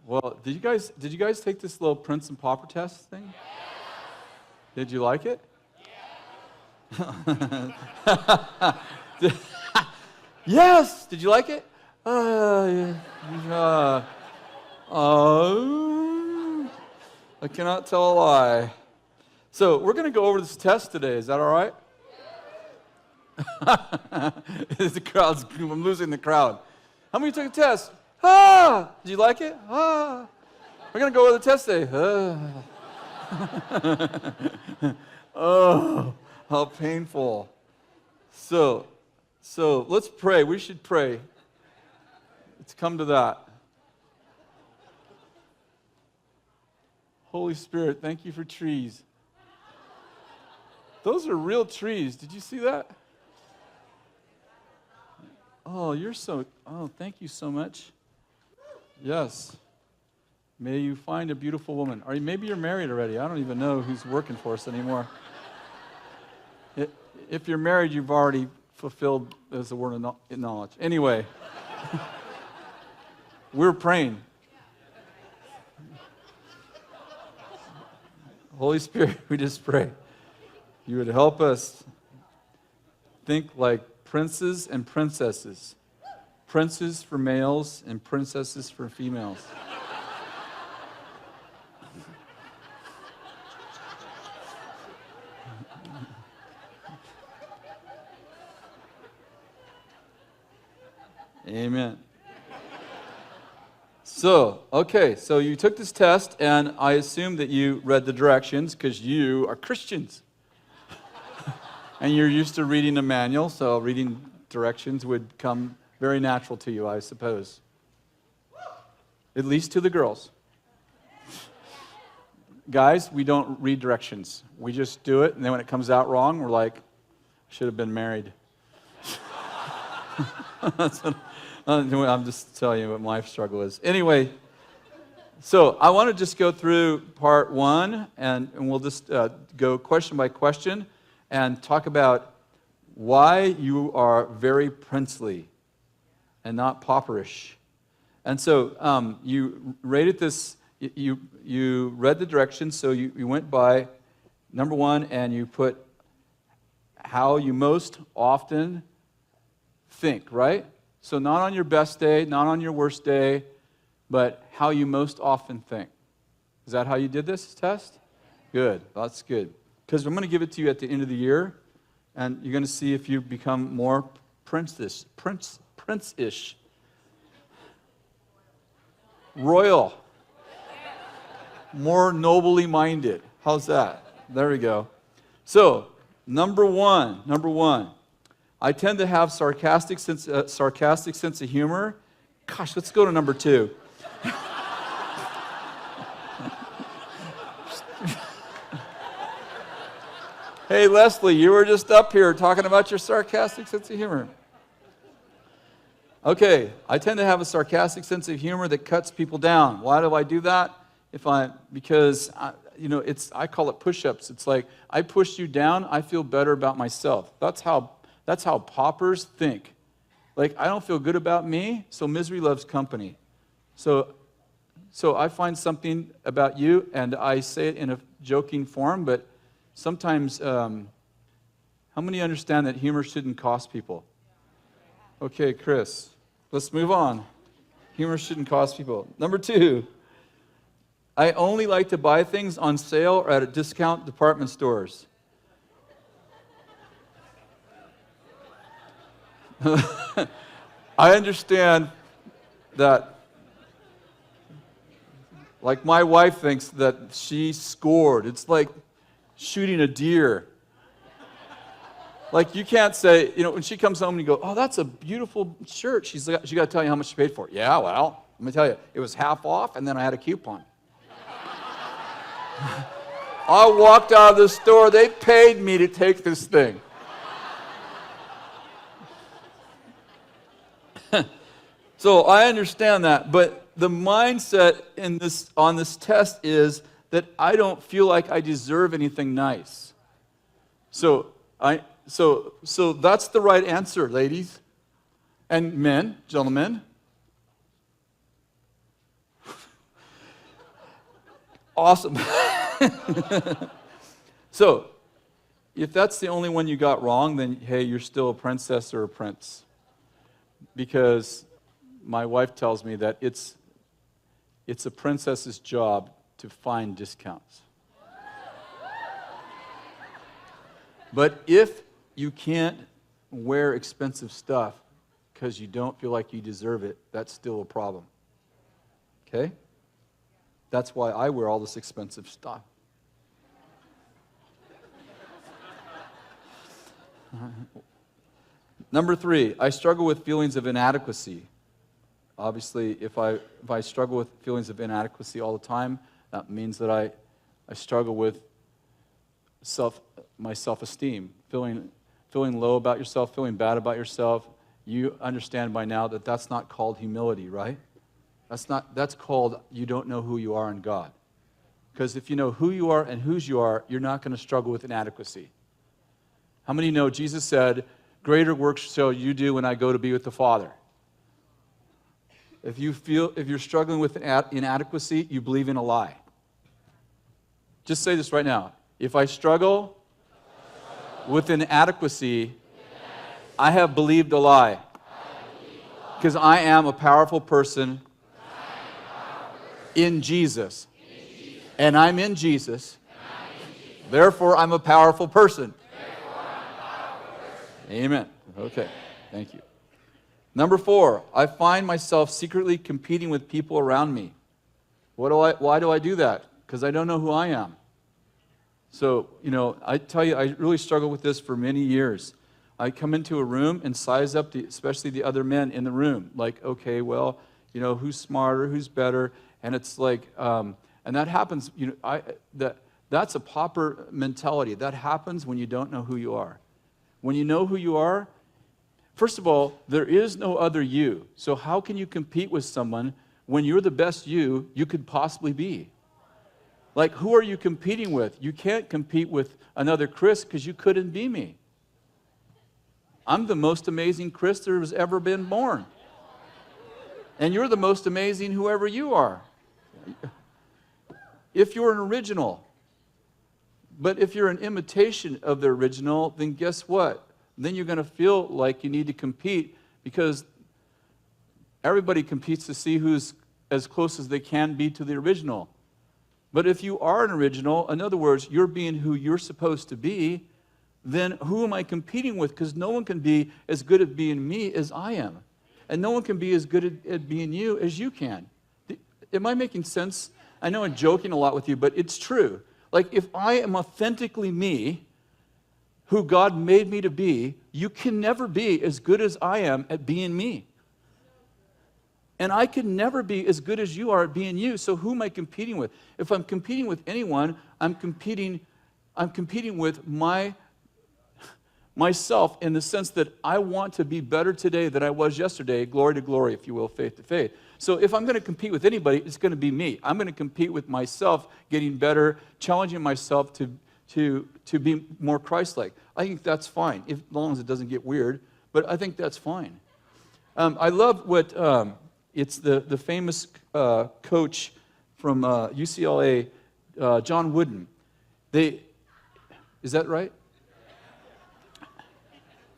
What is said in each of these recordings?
Well, did you guys take this little Prince and Pauper test thing? Did you like it? Yes. Did you like it? I cannot tell a lie. So we're going to go over this test today. Is that all right? The crowd's, I'm losing the crowd. How many took a test? Did you like it? We're going to go over the test today. Oh, how painful. So let's pray. We should pray. Let's come to that. Holy Spirit, thank you for trees. Those are real trees. Did you see that? Oh, thank you so much. Yes. May you find a beautiful woman. Or maybe you're married already. I don't even know who's working for us anymore. If you're married, you've already fulfilled as a word of knowledge. Anyway, we're praying. Holy Spirit, we just pray. You would help us think like princes and princesses. Princes for males and princesses for females. Amen. So you took this test, and I assume that you read the directions because you are Christians. And you're used to reading a manual, so reading directions would come very natural to you, I suppose. At least to the girls. Guys, we don't read directions. We just do it, and then when it comes out wrong, we're like, should have been married. I'm just telling you what my struggle is. Anyway, so I want to just go through part 1, and we'll just go question by question and talk about why you are very princely and not pauperish. And so you rated this, you read the directions, so you went by number 1, and you put how you most often think, right? So not on your best day, not on your worst day, but how you most often think. Is that how you did this test? Good. That's good. Because I'm going to give it to you at the end of the year, and you're going to see if you become more prince-ish. Royal. More nobly minded. How's that? There we go. So, number one. I tend to have sarcastic sense of humor. Gosh, let's go to number 2. Hey, Leslie, you were just up here talking about your sarcastic sense of humor. Okay, I tend to have a sarcastic sense of humor that cuts people down. Why do I do that? Because I call it push-ups. It's like I push you down, I feel better about myself. That's how paupers think. Like, I don't feel good about me, so misery loves company. So I find something about you, and I say it in a joking form, but sometimes, how many understand that humor shouldn't cost people? Okay, Chris, let's move on. Humor shouldn't cost people. Number 2, I only like to buy things on sale or at a discount department stores. I understand that, like my wife thinks that she scored. It's like shooting a deer. Like you can't say, when she comes home and you go, oh, that's a beautiful shirt. She got to tell you how much she paid for it. Yeah, well, let me tell you, it was half off and then I had a coupon. I walked out of the store, they paid me to take this thing. So I understand that, but the mindset on this test is that I don't feel like I deserve anything nice. So that's the right answer, ladies and men, gentlemen. Awesome. So, if that's the only one you got wrong, then hey, you're still a princess or a prince. Because my wife tells me that it's a princess's job to find discounts. But if you can't wear expensive stuff because you don't feel like you deserve it, that's still a problem. Okay? That's why I wear all this expensive stuff. Number 3, I struggle with feelings of inadequacy. Obviously, if I struggle with feelings of inadequacy all the time, that means that I struggle with my self-esteem, feeling low about yourself, feeling bad about yourself. You understand by now that that's not called humility, right? That's called you don't know who you are in God. Because if you know who you are and whose you are, you're not going to struggle with inadequacy. How many know Jesus said, "Greater works shall you do when I go to be with the Father"? If you're struggling with inadequacy, you believe in a lie. Just say this right now. If I struggle with inadequacy, I have believed a lie. Because I am a powerful person in Jesus. And I'm in Jesus. Therefore, I'm a powerful person. Amen. Okay. Thank you. Number 4, I find myself secretly competing with people around me. Why do I do that? Because I don't know who I am. So, I tell you, I really struggled with this for many years. I come into a room and size up, especially the other men in the room. Like, okay, well, who's smarter, who's better? And it's like, and that happens, that's a pauper mentality. That happens when you don't know who you are. When you know who you are, first of all, there is no other you. So how can you compete with someone when you're the best you could possibly be? Like, who are you competing with? You can't compete with another Kris because you couldn't be me. I'm the most amazing Kris there has ever been born. And you're the most amazing whoever you are. If you're an original. But if you're an imitation of the original, then guess what? Then you're going to feel like you need to compete because everybody competes to see who's as close as they can be to the original. But if you are an original, in other words, you're being who you're supposed to be, then who am I competing with? Because no one can be as good at being me as I am. And no one can be as good at being you as you can. Am I making sense? I know I'm joking a lot with you, but it's true. Like, if I am authentically me, who God made me to be, you can never be as good as I am at being me. And I can never be as good as you are at being you, so who am I competing with? If I'm competing with anyone, I'm competing with myself in the sense that I want to be better today than I was yesterday, glory to glory, if you will, faith to faith. So if I'm going to compete with anybody, it's going to be me. I'm going to compete with myself, getting better, challenging myself to be more Christ-like. I think that's fine, as long as it doesn't get weird, but I think that's fine. I love what, it's the famous coach from UCLA, John Wooden. Is that right?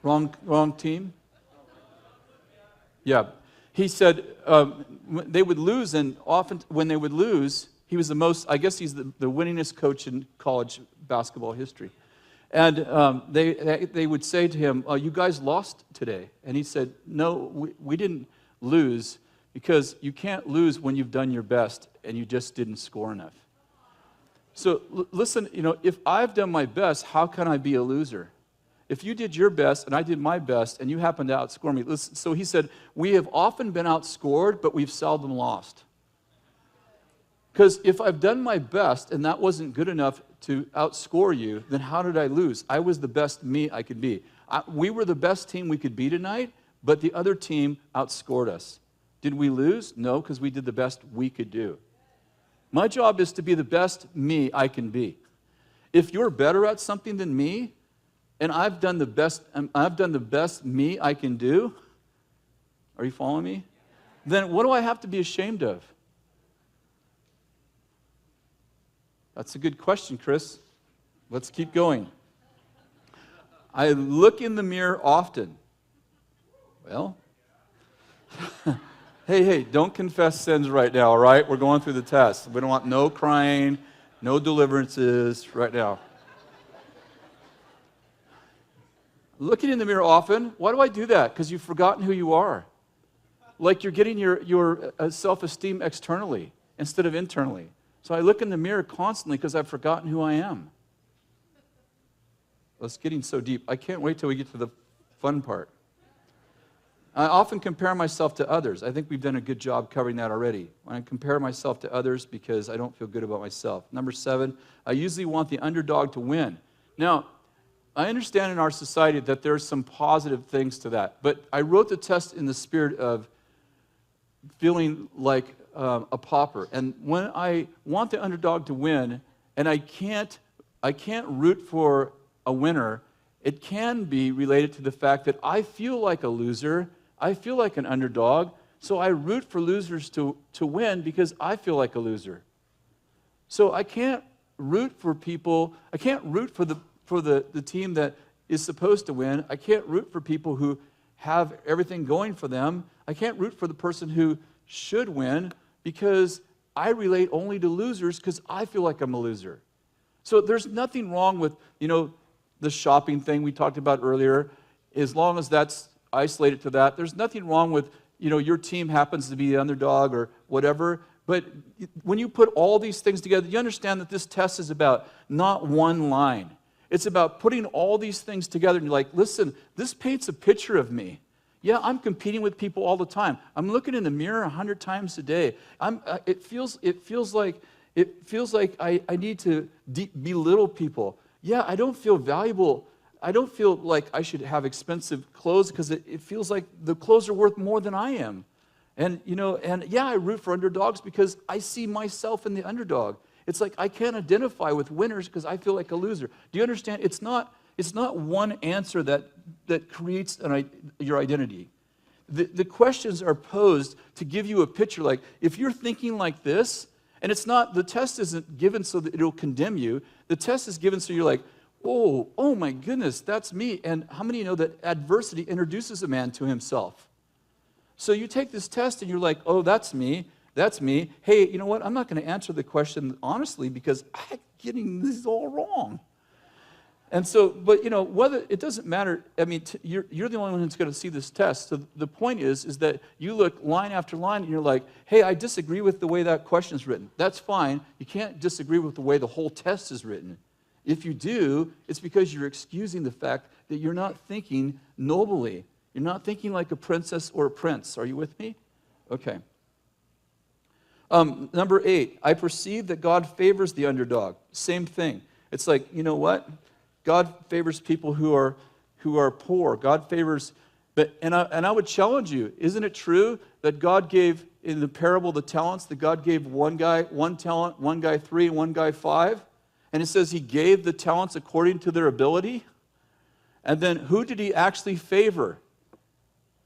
Wrong team? Yeah. He said they would lose, and often when they would lose, he was he's the winningest coach in college basketball history. And they would say to him, "You guys lost today." And he said, "No, we didn't lose, because you can't lose when you've done your best and you just didn't score enough." So listen, if I've done my best, how can I be a loser? If you did your best and I did my best and you happened to outscore me. Listen, so he said, we have often been outscored, but we've seldom lost. Because if I've done my best and that wasn't good enough to outscore you, then how did I lose? I was the best me I could be. We were the best team we could be tonight, but the other team outscored us. Did we lose? No, because we did the best we could do. My job is to be the best me I can be. If you're better at something than me, and I've done the best me I can do, are you following me? Then what do I have to be ashamed of? That's a good question, Kris. Let's keep going. I look in the mirror often. Well, hey, don't confess sins right now, all right? We're going through the test. We don't want no crying, no deliverances right now. Looking in the mirror often. Why do I do that? Because you've forgotten who you are. Like you're getting your self-esteem externally instead of internally. So I look in the mirror constantly because I've forgotten who I am. Well, it's getting so deep. I can't wait till we get to the fun part. I often compare myself to others. I think we've done a good job covering that already. When I compare myself to others because I don't feel good about myself. Number 7, I usually want the underdog to win. Now, I understand in our society that there's some positive things to that, but I wrote the test in the spirit of feeling like a pauper. And when I want the underdog to win, and I can't root for a winner, it can be related to the fact that I feel like a loser, I feel like an underdog, so I root for losers to win because I feel like a loser. So I can't root for people, I can't root for the team that is supposed to win. I can't root for people who have everything going for them. I can't root for the person who should win because I relate only to losers because I feel like I'm a loser. So there's nothing wrong with, the shopping thing we talked about earlier. As long as that's isolated to that, there's nothing wrong with, your team happens to be the underdog or whatever. But when you put all these things together, you understand that this test is about not one line. It's about putting all these things together and you're like, listen, this paints a picture of me. Yeah, I'm competing with people all the time. I'm looking in the mirror 100 times a day. It feels like I need to belittle people. Yeah, I don't feel valuable. I don't feel like I should have expensive clothes because it feels like the clothes are worth more than I am. And yeah, I root for underdogs because I see myself in the underdog. It's like I can't identify with winners because I feel like a loser. Do you understand? It's not one answer that creates your identity. The questions are posed to give you a picture. Like if you're thinking like this, and the test isn't given so that it'll condemn you. The test is given so you're like, oh my goodness, that's me. And how many know that adversity introduces a man to himself? So you take this test and you're like, oh, that's me. That's me. Hey, you know what? I'm not going to answer the question honestly because I'm getting this all wrong. And so, but whether it doesn't matter. I mean, you're the only one who's going to see this test. So the point is that you look line after line and you're like, hey, I disagree with the way that question is written. That's fine. You can't disagree with the way the whole test is written. If you do, it's because you're excusing the fact that you're not thinking nobly. You're not thinking like a princess or a prince. Are you with me? Okay. Number 8, I perceive that God favors the underdog. Same thing. It's like, you know what? God favors people who are poor. God favors, and I would challenge you. Isn't it true that God gave in the parable the talents? That God gave one guy 1 talent, one guy 3, and one guy 5, and it says He gave the talents according to their ability. And then who did He actually favor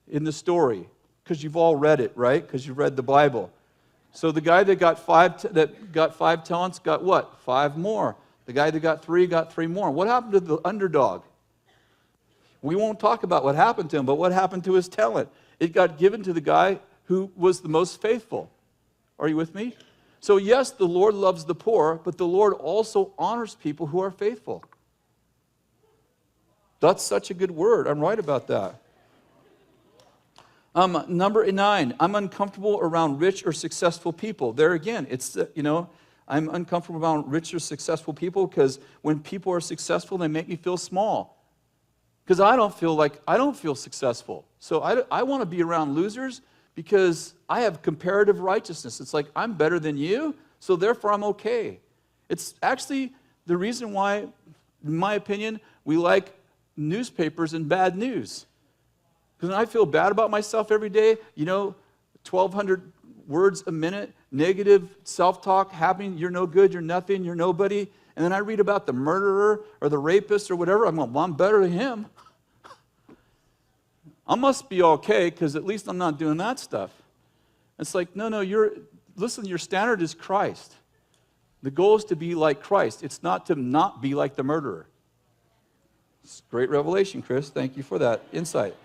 in the story? Because you've all read it, right? Because you've read the Bible. So the guy that got 5 talents got what? 5 more. The guy that got 3 more. What happened to the underdog? We won't talk about what happened to him, but what happened to his talent? It got given to the guy who was the most faithful. Are you with me? So yes, the Lord loves the poor, but the Lord also honors people who are faithful. That's such a good word. I'm right about that. Number 9, I'm uncomfortable around rich or successful people. There again, it's, I'm uncomfortable around rich or successful people because when people are successful, they make me feel small. Because I don't feel successful. So I want to be around losers because I have comparative righteousness. It's like I'm better than you, so therefore I'm okay. It's actually the reason why, in my opinion, we like newspapers and bad news. Because I feel bad about myself every day, 1,200 words a minute, negative self-talk happening, you're no good, you're nothing, you're nobody. And then I read about the murderer or the rapist or whatever, I'm going, well, I'm better than him. I must be okay because at least I'm not doing that stuff. It's like, no, listen, your standard is Christ. The goal is to be like Christ. It's not to not be like the murderer. It's great revelation, Kris. Thank you for that insight.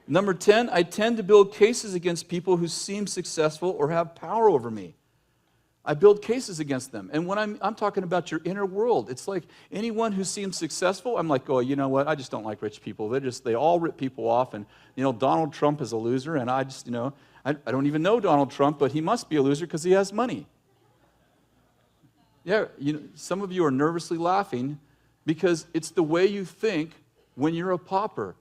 Number 10, I tend to build cases against people who seem successful or have power over me. I build cases against them. And when I'm talking about your inner world, it's like anyone who seems successful, I'm like, oh, you know what? I just don't like rich people. They all rip people off. And, Donald Trump is a loser. And I just, I don't even know Donald Trump, but he must be a loser because he has money. Yeah, some of you are nervously laughing because it's the way you think when you're a pauper.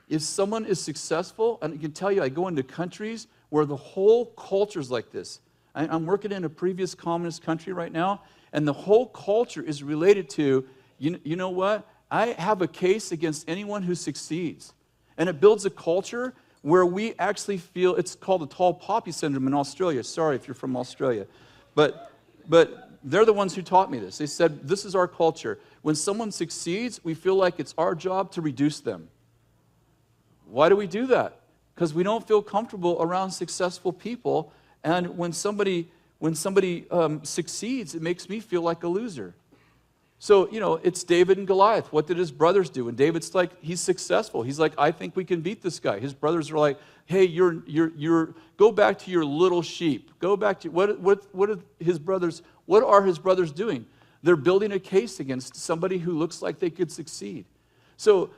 If someone is successful, and I can tell you, I go into countries where the whole culture is like this. I'm working in a previous communist country right now, and the whole culture is related to, you know what? I have a case against anyone who succeeds. And it builds a culture where we actually feel, it's called the tall poppy syndrome in Australia. Sorry if you're from Australia. But they're the ones who taught me this. They said, this is our culture. When someone succeeds, we feel like it's our job to reduce them. Why do we do that? Because we don't feel comfortable around successful people. And when somebody succeeds, it makes me feel like a loser. So, it's David and Goliath. What did his brothers do? And David's like, he's successful. He's like, I think we can beat this guy. His brothers are like, hey, go back to your little sheep. Go back to, what are his brothers doing? They're building a case against somebody who looks like they could succeed. So,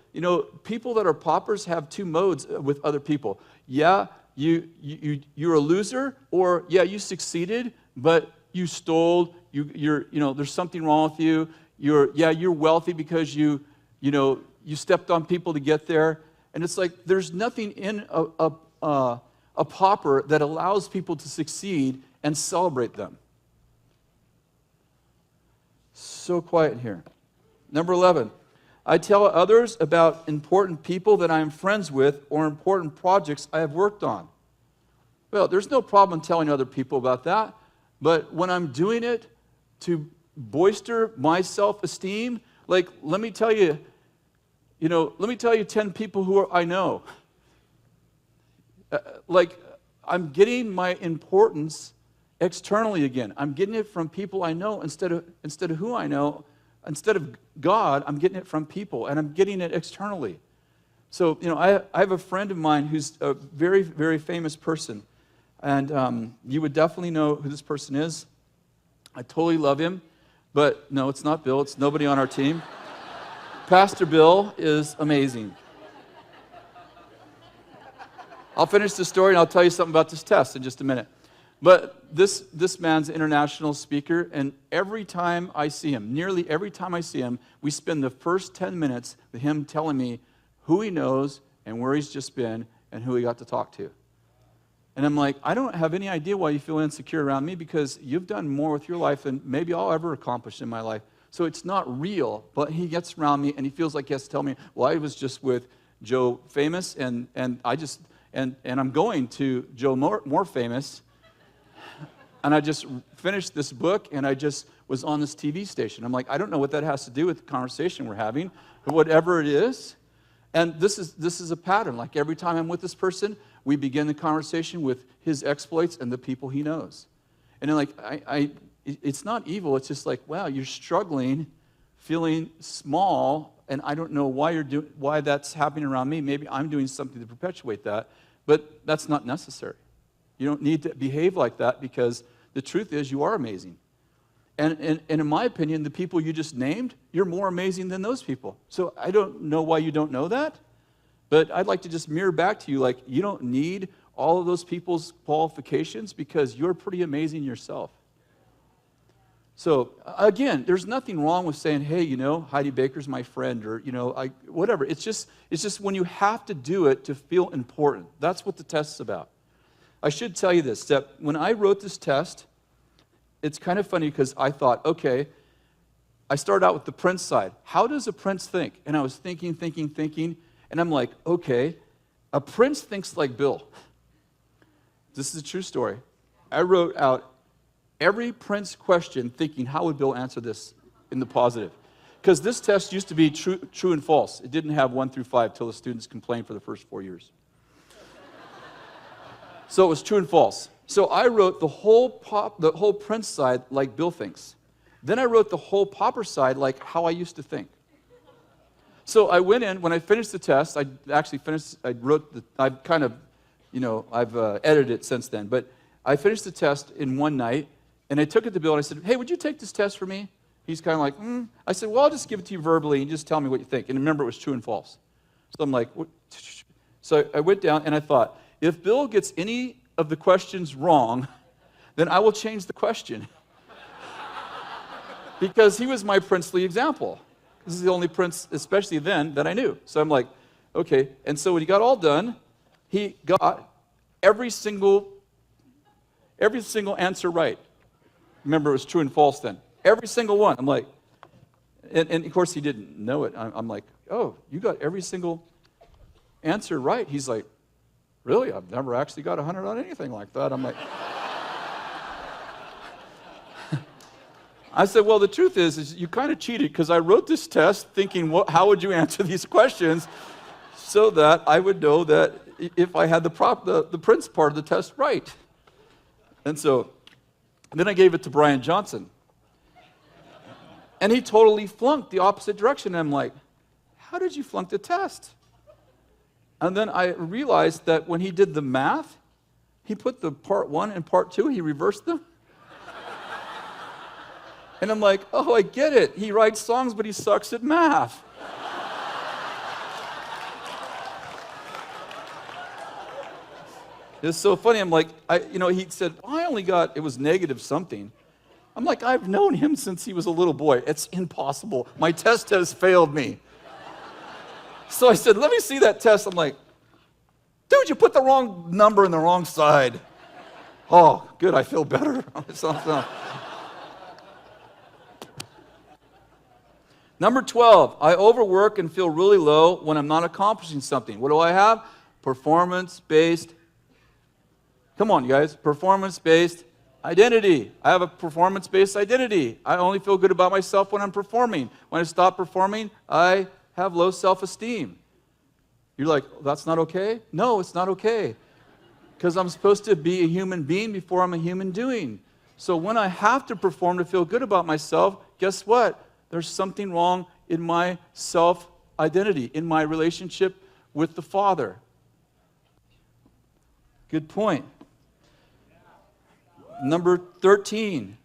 people that are paupers have two modes with other people. Yeah, you're a loser, or yeah, you succeeded, but you stole. There's something wrong with you. You're wealthy because you stepped on people to get there, and it's like there's nothing in a pauper that allows people to succeed and celebrate them. So quiet in here. Number 11. I tell others about important people that I am friends with or important projects I have worked on. Well, there's no problem telling other people about that, but when I'm doing it to bolster my self-esteem, like, let me tell you 10 people who I know. I'm getting my importance externally again. I'm getting it from people I know instead of who I know. Instead of God, I'm getting it from people, and I'm getting it externally. So, I have a friend of mine who's a very, very famous person, and you would definitely know who this person is. I totally love him, but no, it's not Bill. It's nobody on our team. Pastor Bill is amazing. I'll finish the story, and I'll tell you something about this test in just a minute. But this man's an international speaker, and every time I see him, nearly every time I see him, we spend the first 10 minutes with him telling me who he knows and where he's just been and who he got to talk to. And I'm like, I don't have any idea why you feel insecure around me, because you've done more with your life than maybe I'll ever accomplish in my life. So it's not real, but he gets around me and he feels like he has to tell me, well, I was just with Joe Famous, and I'm going to Joe more Famous. And I just finished this book, and I just was on this TV station. I'm like, I don't know what that has to do with the conversation we're having, but whatever it is. And this is a pattern. Like every time I'm with this person, we begin the conversation with his exploits and the people he knows. And then it's not evil. It's just like, wow, you're struggling, feeling small, and I don't know why that's happening around me. Maybe I'm doing something to perpetuate that, but that's not necessary. You don't need to behave like that, because the truth is you are amazing. And in my opinion, the people you just named, you're more amazing than those people. So I don't know why you don't know that, but I'd like to just mirror back to you, like, you don't need all of those people's qualifications, because you're pretty amazing yourself. So again, there's nothing wrong with saying, hey, Heidi Baker's my friend, or, whatever. It's just when you have to do it to feel important. That's what the test's about. I should tell you this, that when I wrote this test, it's kind of funny because I thought, okay, I started out with the prince side. How does a prince think? And I was thinking, and I'm like, okay, a prince thinks like Bill. This is a true story. I wrote out every prince question thinking, how would Bill answer this in the positive? Because this test used to be true and false. It didn't have 1 through 5 till the students complained for the first 4 years. So it was true and false. So I wrote the whole prince side like Bill thinks. Then I wrote the whole Pauper side like how I used to think. So I went in, when I finished the test, I've kind of, I've edited it since then, but I finished the test in one night, and I took it to Bill, and I said, hey, would you take this test for me? He's kind of like, I said, well, I'll just give it to you verbally, and just tell me what you think. And remember, it was true and false. So I'm like, what? So I went down, and I thought, if Bill gets any of the questions wrong, then I will change the question. Because he was my princely example. This is the only prince, especially then, that I knew. So I'm like, okay. And so when he got all done, he got every single answer right. Remember, it was true and false then. Every single one. I'm like, and of course he didn't know it. I'm like, oh, you got every single answer right. He's like, really? I've never actually got 100 on anything like that. I'm like, I said, well, the truth is you kind of cheated because I wrote this test thinking, how would you answer these questions so that I would know that if I had the prince part of the test right. And so then I gave it to Brian Johnson. And he totally flunked the opposite direction. And I'm like, how did you flunk the test? And then I realized that when he did the math, he put the part 1 and part 2, he reversed them. And I'm like, oh, I get it. He writes songs, but he sucks at math. It's so funny. I'm like, he said, it was negative something. I'm like, I've known him since he was a little boy. It's impossible. My test has failed me. So I said, let me see that test. I'm like, dude, you put the wrong number in the wrong side. Oh, good, I feel better. Number 12, I overwork and feel really low when I'm not accomplishing something. What do I have? Performance-based, come on, you guys, performance-based identity. I have a performance-based identity. I only feel good about myself when I'm performing. When I stop performing, I have low self-esteem. You're like, that's not okay? No, it's not okay. Because I'm supposed to be a human being before I'm a human doing. So when I have to perform to feel good about myself, guess what? There's something wrong in my self-identity, in my relationship with the Father. Good point. Number 13,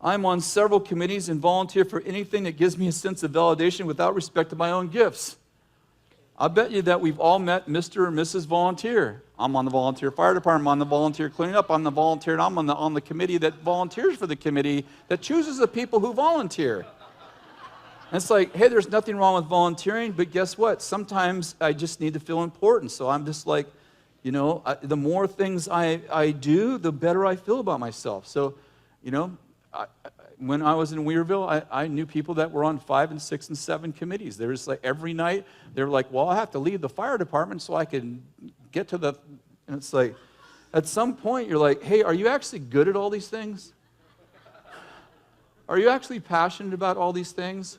I'm on several committees and volunteer for anything that gives me a sense of validation without respect to my own gifts. I bet you that we've all met Mr. or Mrs. Volunteer. I'm on the volunteer fire department, I'm on the volunteer cleaning up, I'm the volunteer, and I'm on the committee that volunteers for the committee that chooses the people who volunteer. And it's like, hey, there's nothing wrong with volunteering, but guess what? Sometimes I just need to feel important. So I'm just like, the more things I do, the better I feel about myself. So, when I was in Weirville, I knew people that were on 5 and 6 and 7 committees. There was like every night, they were like, well, I have to leave the fire department so I can get to and it's like, at some point you're like, hey, are you actually good at all these things? Are you actually passionate about all these things?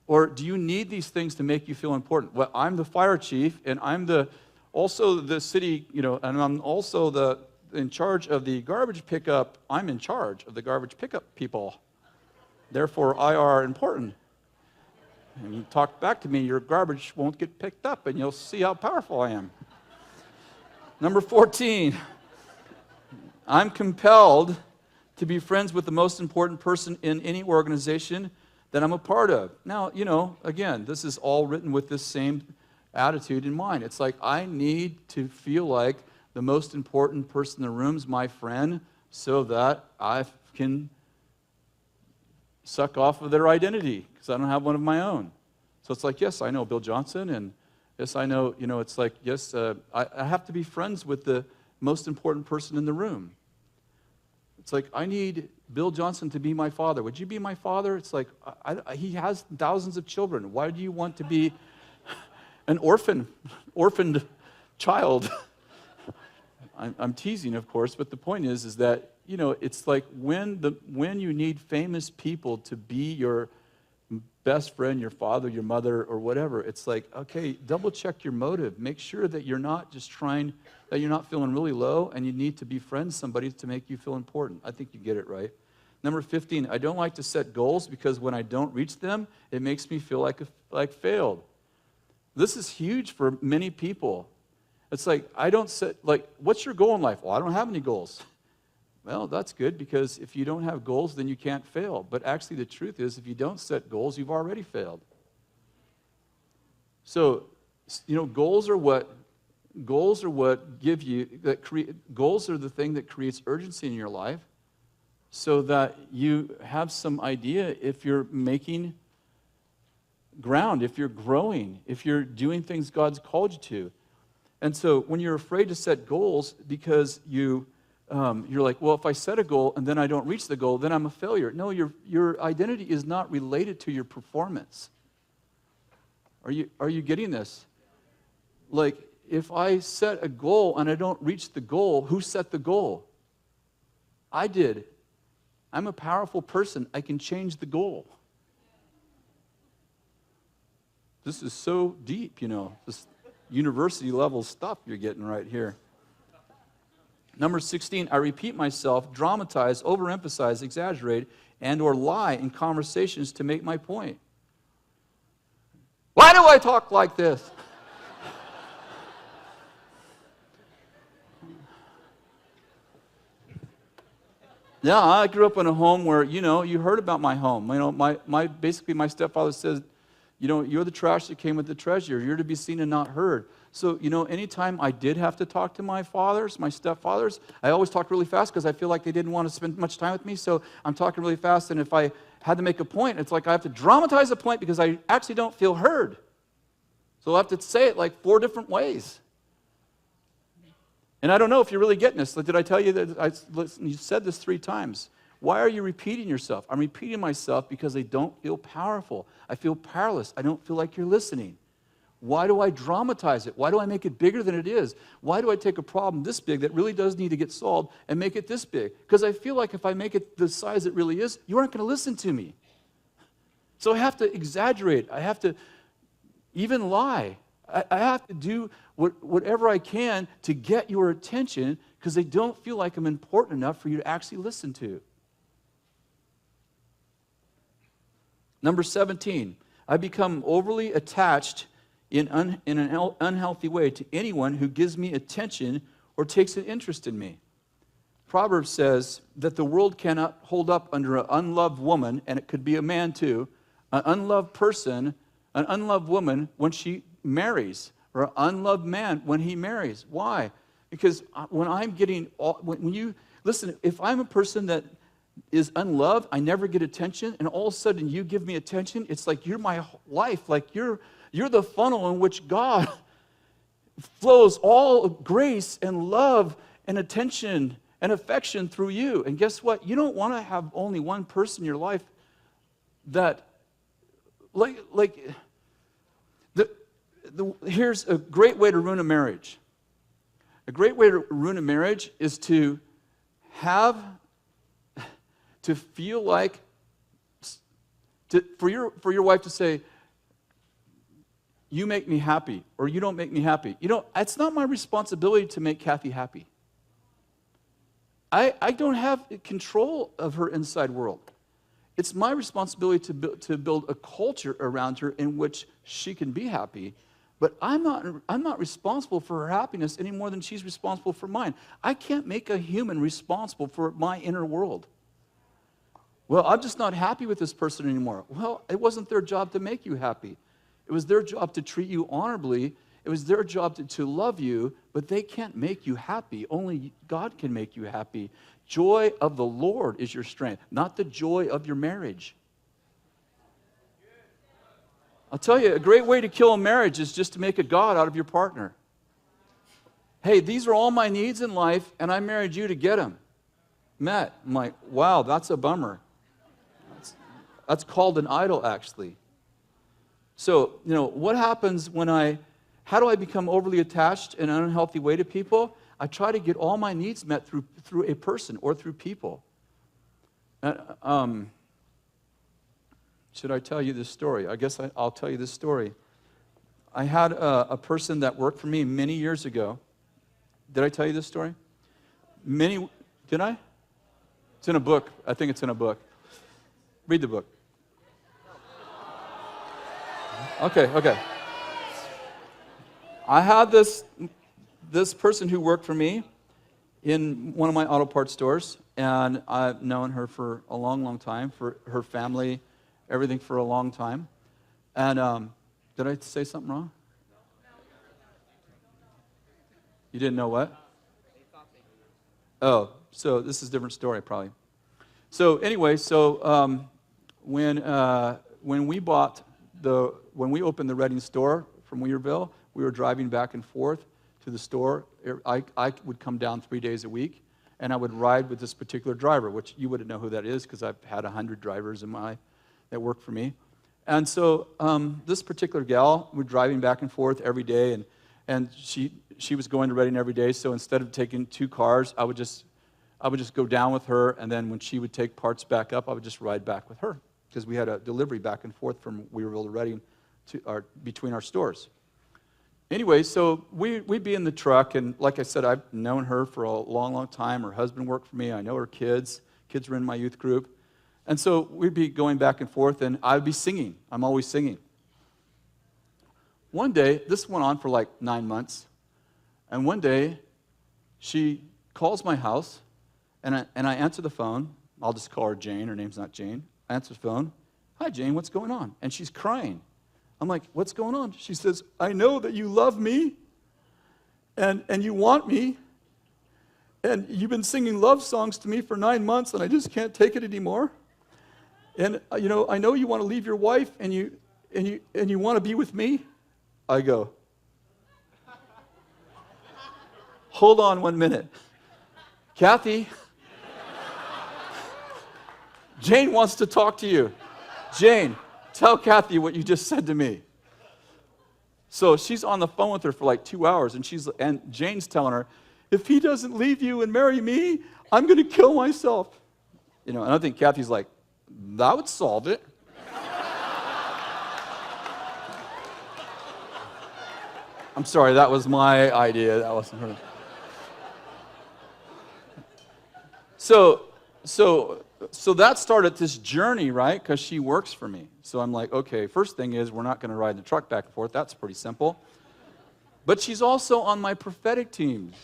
Or do you need these things to make you feel important? Well, I'm the fire chief, and I'm also the city, and I'm also in charge of the garbage pickup. I'm in charge of the garbage pickup people. Therefore, I are important. And you talk back to me, your garbage won't get picked up, and you'll see how powerful I am. Number 14, I'm compelled to be friends with the most important person in any organization that I'm a part of. Now, again, this is all written with this same attitude in mind. It's like I need to feel like the most important person in the room is my friend so that I can suck off of their identity because I don't have one of my own. So it's like, yes, I know Bill Johnson, and yes, I know, it's like, yes, I have to be friends with the most important person in the room. It's like, I need Bill Johnson to be my father. Would you be my father? It's like, he has thousands of children. Why do you want to be an orphaned child? I'm teasing, of course, but the point is that, it's like when you need famous people to be your best friend, your father, your mother, or whatever, it's like, okay, double check your motive. Make sure that you're not just that you're not feeling really low and you need to befriend somebody to make you feel important. I think you get it right. Number 15, I don't like to set goals because when I don't reach them, it makes me feel like failed. This is huge for many people. It's like, I don't set, like, what's your goal in life? Well, I don't have any goals. Well, that's good, because if you don't have goals, then you can't fail. But actually, the truth is, if you don't set goals, you've already failed. So, goals are what give you, goals are the thing that creates urgency in your life, so that you have some idea if you're making ground, if you're growing, if you're doing things God's called you to. And so when you're afraid to set goals because you're like, well, if I set a goal and then I don't reach the goal, then I'm a failure. No, your identity is not related to your performance. Are you getting this? Like, if I set a goal and I don't reach the goal, who set the goal? I did. I'm a powerful person. I can change the goal. This is so deep, this university level stuff you're getting right here. Number 16, I repeat myself, dramatize, overemphasize, exaggerate, and or lie in conversations to make my point. Why do I talk like this? Yeah, I grew up in a home where, you heard about my home. Basically my stepfather says, you're the trash that came with the treasure. You're to be seen and not heard. So, anytime I did have to talk to my stepfathers, I always talked really fast because I feel like they didn't want to spend much time with me. So I'm talking really fast, and if I had to make a point, it's like I have to dramatize a point because I actually don't feel heard. So I have to say it like 4 different ways. And I don't know if you're really getting this. Did I tell you that you said this 3 times? Why are you repeating yourself? I'm repeating myself because I don't feel powerful. I feel powerless. I don't feel like you're listening. Why do I dramatize it? Why do I make it bigger than it is? Why do I take a problem this big that really does need to get solved and make it this big? Because I feel like if I make it the size it really is, you aren't going to listen to me. So I have to exaggerate. I have to even lie. I have to do whatever I can to get your attention because I don't feel like I'm important enough for you to actually listen to. Number 17, I become overly attached in an unhealthy way to anyone who gives me attention or takes an interest in me. Proverbs says that the world cannot hold up under an unloved woman, and it could be a man too, an unloved person, an unloved woman when she marries, or an unloved man when he marries. Why? Because listen, if I'm a person that is unloved, I never get attention, and all of a sudden you give me attention, it's like you're my life, like you're the funnel in which God flows all grace and love and attention and affection through you. And guess what? You don't want to have only one person in your life that, here's a great way to ruin a marriage. A great way to ruin a marriage is to feel like, for your wife to say, you make me happy, or you don't make me happy. It's not my responsibility to make Kathy happy. I don't have control of her inside world. It's my responsibility to build a culture around her in which she can be happy, but I'm not responsible for her happiness any more than she's responsible for mine. I can't make a human responsible for my inner world. Well, I'm just not happy with this person anymore. Well, it wasn't their job to make you happy. It was their job to treat you honorably. It was their job to love you, but they can't make you happy. Only God can make you happy. Joy of the Lord is your strength, not the joy of your marriage. I'll tell you, a great way to kill a marriage is just to make a god out of your partner. Hey, these are all my needs in life, and I married you to get them met. I'm like, wow, that's a bummer. That's called an idol, actually. So, what happens how do I become overly attached in an unhealthy way to people? I try to get all my needs met through a person or through people. Should I tell you this story? I guess I'll tell you this story. I had a person that worked for me many years ago. Did I tell you this story? Did I? It's in a book. I think it's in a book. Read the book. Okay. I had this person who worked for me in one of my auto parts stores, and I've known her for a long, long time, for her family, everything for a long time. And did I say something wrong? You didn't know what? Oh, so this is a different story probably. So anyway, when we opened the Reading store from Weaverville, we were driving back and forth to the store. I would come down 3 days a week, and I would ride with this particular driver, which you wouldn't know who that is because I've had 100 drivers that work for me. And so this particular gal, we're driving back and forth every day, and she was going to Reading every day. So instead of taking 2 cars, I would just go down with her, and then when she would take parts back up, I would just ride back with her because we had a delivery back and forth from Weaverville to Reading between our stores. Anyway, so we'd be in the truck, and like I said, I've known her for a long, long time. Her husband worked for me. I know her kids. Kids were in my youth group. And so we'd be going back and forth, and I'd be singing. I'm always singing. One day, this went on for like 9 months, and one day, she calls my house, and I answer the phone. I'll just call her Jane. Her name's not Jane. I answer the phone. Hi, Jane, what's going on? And she's crying. I'm like, what's going on? She says, I know that you love me, and you want me, and you've been singing love songs to me for 9 months, and I just can't take it anymore. And I know you want to leave your wife, and you want to be with me. I go, hold on 1 minute. Kathy, Jane wants to talk to you. Jane, tell Kathy what you just said to me. So she's on the phone with her for like 2 hours, and Jane's telling her, if he doesn't leave you and marry me, I'm going to kill myself. And I think Kathy's like, that would solve it. I'm sorry, that was my idea. That wasn't her. So that started this journey, right? Because she works for me. So I'm like, okay, first thing is we're not going to ride in the truck back and forth. That's pretty simple. But she's also on my prophetic teams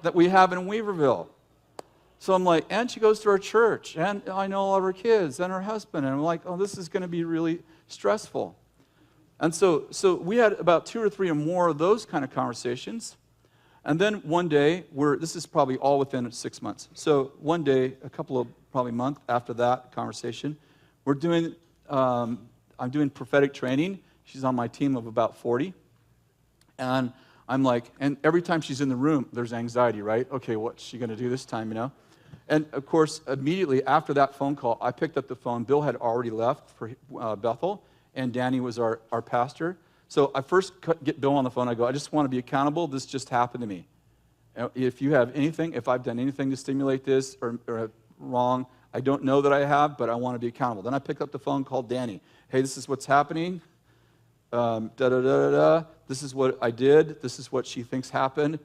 that we have in Weaverville. So I'm like, and she goes to our church, and I know all of her kids and her husband, and I'm like, oh, this is going to be really stressful. And so we had about 2 or 3 or more of those kind of conversations. And then one day, this is probably all within 6 months. So one day, a couple of probably months after that conversation, I'm doing prophetic training. She's on my team of about 40. And I'm like, and every time she's in the room, there's anxiety, right? Okay, what's she going to do this time, And of course, immediately after that phone call, I picked up the phone. Bill had already left for Bethel, and Danny was our pastor. So I first get Bill on the phone. I go, I just want to be accountable. This just happened to me. If you have anything, if I've done anything to stimulate this or wrong, I don't know that I have, but I want to be accountable. Then I pick up the phone, called Danny. Hey, this is what's happening. This is what I did. This is what she thinks happened.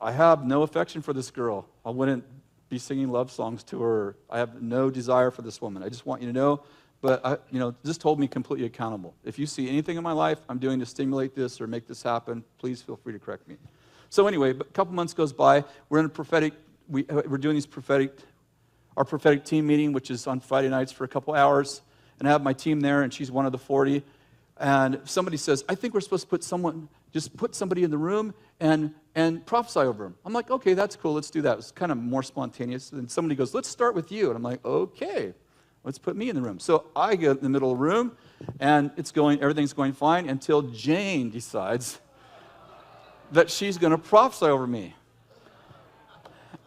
I have no affection for this girl. I wouldn't be singing love songs to her. I have no desire for this woman. I just want you to know. But, just hold me completely accountable. If you see anything in my life I'm doing to stimulate this or make this happen, please feel free to correct me. So anyway, a couple months goes by. We're in a prophetic, we're doing our prophetic team meeting, which is on Friday nights for a couple hours. And I have my team there, and she's one of the 40. And somebody says, I think we're supposed to put somebody in the room and prophesy over them. I'm like, okay, that's cool. Let's do that. It was kind of more spontaneous. And somebody goes, let's start with you. And I'm like, okay. Let's put me in the room. So I get in the middle of the room, and everything's going fine until Jane decides that she's going to prophesy over me.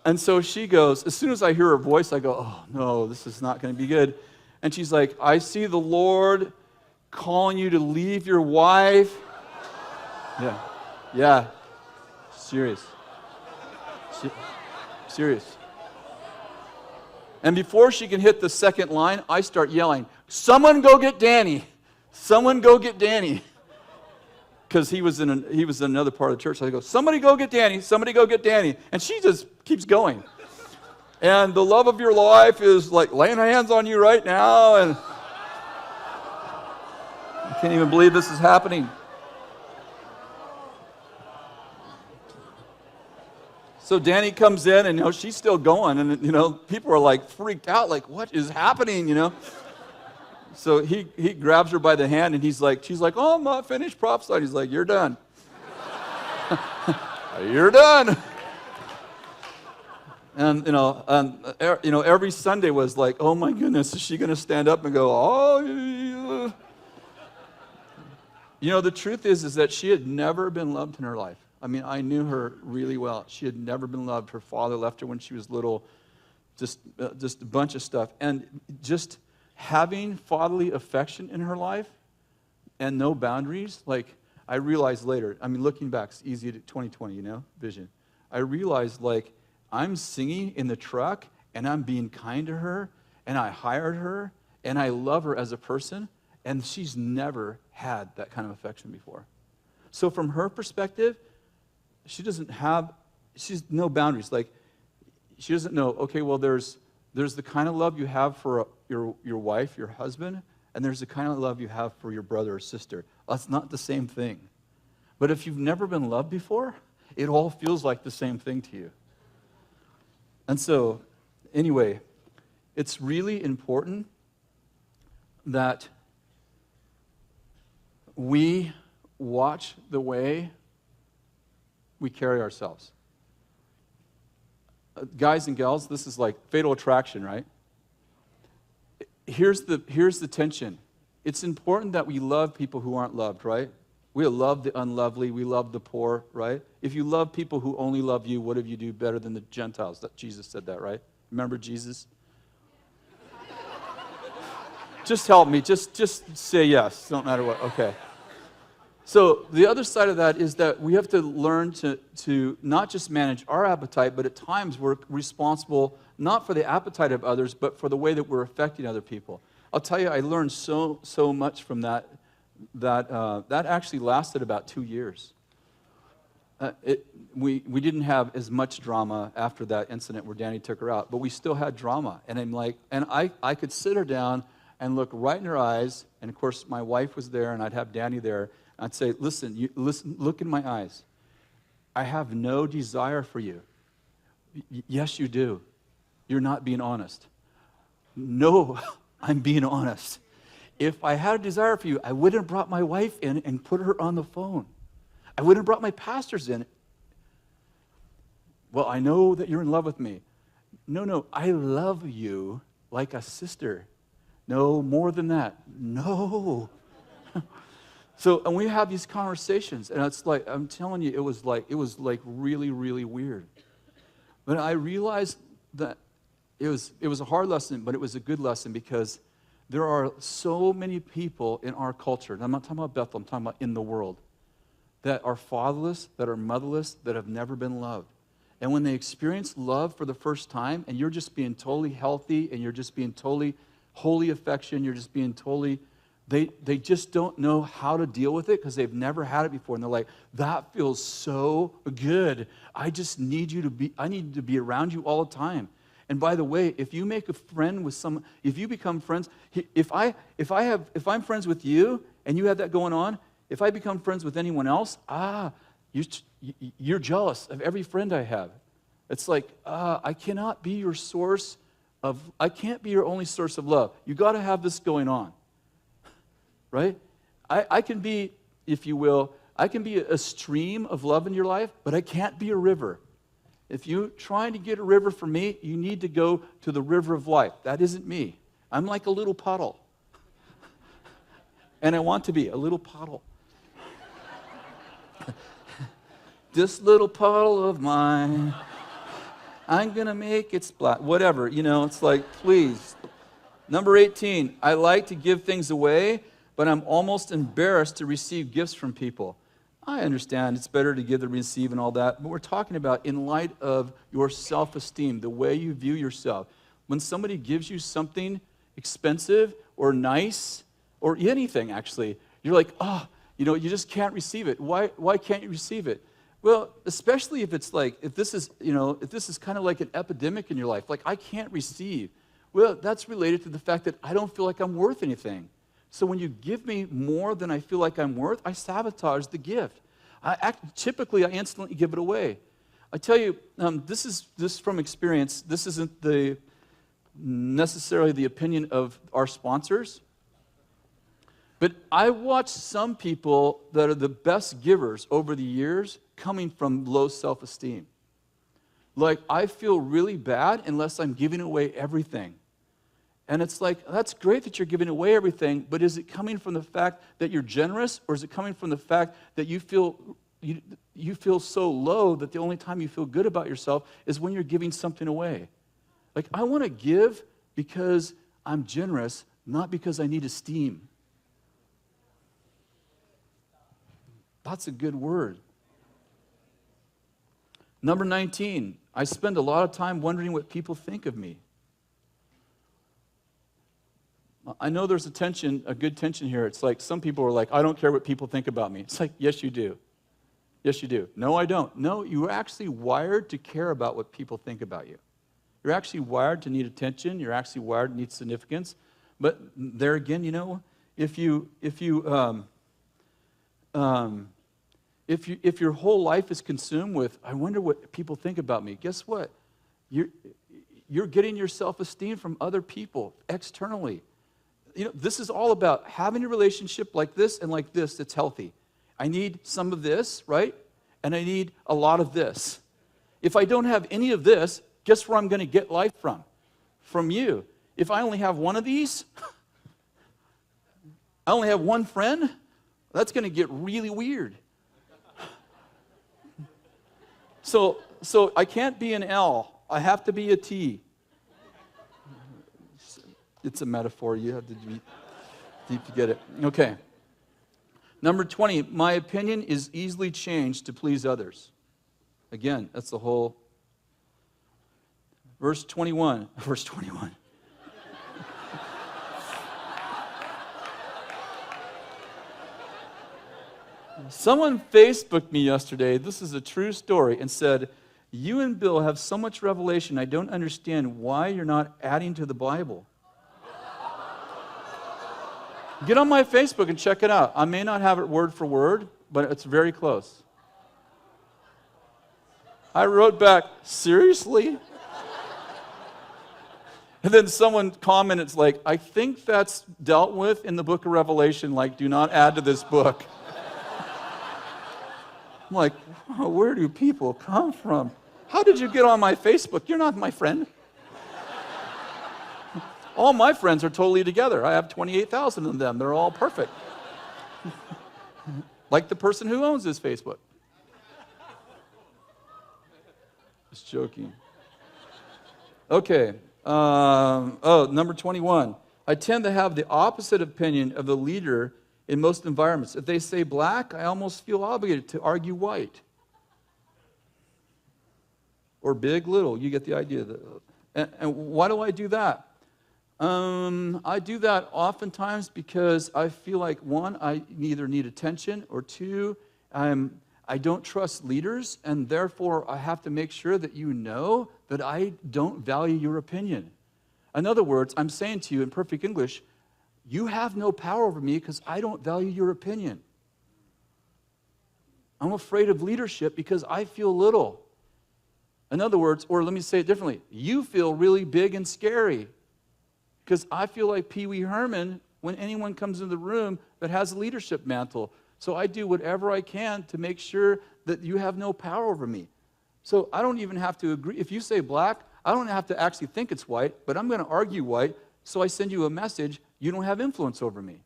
And so she goes, as soon as I hear her voice, I go, oh, no, this is not going to be good. And she's like, I see the Lord calling you to leave your wife. Yeah. Serious. And before she can hit the second line, I start yelling, someone go get Danny. Someone go get Danny. Because he was in another part of the church. So I go, somebody go get Danny. Somebody go get Danny. And she just keeps going. And the love of your life is like laying hands on you right now. And I can't even believe this is happening. So Danny comes in, and she's still going, and people are like freaked out, like, what is happening? So he grabs her by the hand, and she's like, oh, I'm not finished prophesying. He's like, you're done. You're done. And every Sunday was like, oh my goodness, is she going to stand up and go, oh? The truth is that she had never been loved in her life. I mean, I knew her really well. She had never been loved. Her father left her when she was little, just a bunch of stuff. And just having fatherly affection in her life and no boundaries, like I realized later, I mean, looking back, it's easy to 2020, vision. I realized, like, I'm singing in the truck, and I'm being kind to her, and I hired her, and I love her as a person, and she's never had that kind of affection before. So from her perspective, she's no boundaries. Like, she doesn't know, okay, well, there's the kind of love you have for your wife, your husband, and there's the kind of love you have for your brother or sister. That's not the same thing. But if you've never been loved before, it all feels like the same thing to you. And so, anyway, it's really important that we watch the way we carry ourselves. Guys and gals, this is like fatal attraction, right? Here's the tension. It's important that we love people who aren't loved, right? We love the unlovely. We love the poor, right? If you love people who only love you, what if you do better than the Gentiles? That Jesus said that, right? Remember Jesus? Just help me. Just say yes. Don't matter what. Okay. So the other side of that is that we have to learn to not just manage our appetite, but at times we're responsible not for the appetite of others, but for the way that we're affecting other people. I'll tell you, I learned so much from that actually lasted about 2 years. We didn't have as much drama after that incident where Danny took her out, but we still had drama. And I'm like, and I could sit her down and look right in her eyes, and of course my wife was there, and I'd have Danny there, and I'd say, listen, look in my eyes. I have no desire for you. Yes, you do. You're not being honest. No, I'm being honest. If I had a desire for you, I wouldn't have brought my wife in and put her on the phone. I wouldn't have brought my pastors in. Well, I know that you're in love with me. No, I love you like a sister. No, more than that. No. So, and we have these conversations, and it's like, I'm telling you, it was like really, really weird. But I realized that it was a hard lesson, but it was a good lesson because there are so many people in our culture, and I'm not talking about Bethel, I'm talking about in the world, that are fatherless, that are motherless, that have never been loved. And when they experience love for the first time, and you're just being totally healthy, and you're just being totally holy affection, you're just being totally, they just don't know how to deal with it because they've never had it before. And they're like, that feels so good. I need to be around you all the time. And by the way, if you make a friend with someone, if you become friends, if I'm friends with you and you have that going on, if I become friends with anyone else, you're jealous of every friend I have. It's like, I cannot be your source of, I can't be your only source of love. You got to have this going on, right? I can be, if you will, I can be a stream of love in your life, but I can't be a river. If you're trying to get a river from me, you need to go to the river of life. That isn't me. I'm like a little puddle. And I want to be a little puddle. This little puddle of mine, I'm going to make it splat. Whatever, it's like, please. Number 18, I like to give things away, but I'm almost embarrassed to receive gifts from people. I understand it's better to give than receive and all that, but we're talking about in light of your self-esteem, the way you view yourself. When somebody gives you something expensive or nice or anything, actually, you're like, you just can't receive it. Why can't you receive it? Well, especially if it's like, if this is kind of like an epidemic in your life, like I can't receive. Well, that's related to the fact that I don't feel like I'm worth anything. So when you give me more than I feel like I'm worth, I sabotage the gift. Typically, I instantly give it away. I tell you, this is from experience. This isn't necessarily the opinion of our sponsors. But I watched some people that are the best givers over the years coming from low self-esteem. Like, I feel really bad unless I'm giving away everything. And it's like, that's great that you're giving away everything, but is it coming from the fact that you're generous, or is it coming from the fact that you feel so low that the only time you feel good about yourself is when you're giving something away? Like, I want to give because I'm generous, not because I need esteem. That's a good word. Number 19, I spend a lot of time wondering what people think of me. I know there's a good tension here. It's like some people are like, I don't care what people think about me. It's like, yes, you do. Yes, you do. No, I don't. No, you're actually wired to care about what people think about you. You're actually wired to need attention. You're actually wired to need significance. But there again, if your whole life is consumed with, I wonder what people think about me, guess what? You're getting your self-esteem from other people externally. This is all about having a relationship like this and like this that's healthy. I need some of this, right? And I need a lot of this. If I don't have any of this, guess where I'm going to get life from? From you. If I only have one of these, I only have one friend, that's going to get really weird. So I can't be an L. I have to be a T. It's a metaphor. You have to be deep to get it. Okay. Number 20, my opinion is easily changed to please others. Again, that's the whole. Verse 21. Someone Facebooked me yesterday, this is a true story, and said, you and Bill have so much revelation, I don't understand why you're not adding to the Bible. Get on my Facebook and check it out. I may not have it word for word, but it's very close. I wrote back, seriously? And then someone commented, it's like, I think that's dealt with in the book of Revelation, like, do not add to this book. I'm like, where do people come from? How did you get on my Facebook? You're not my friend. All my friends are totally together. I have 28,000 of them. They're all perfect. Like the person who owns this Facebook. Just joking. Okay. Number 21. I tend to have the opposite opinion of the leader in most environments. If they say black, I almost feel obligated to argue white. Or big, little. You get the idea. And why do I do that? I do that oftentimes because I feel like, one, I either need attention, or two, I don't trust leaders, and therefore I have to make sure that you know that I don't value your opinion. In other words, I'm saying to you in perfect English, you have no power over me because I don't value your opinion. I'm afraid of leadership because I feel little. In other words, or let me say it differently, you feel really big and scary because I feel like Pee Wee Herman when anyone comes in the room that has a leadership mantle. So I do whatever I can to make sure that you have no power over me. So I don't even have to agree. If you say black, I don't have to actually think it's white, but I'm going to argue white, so I send you a message, you don't have influence over me.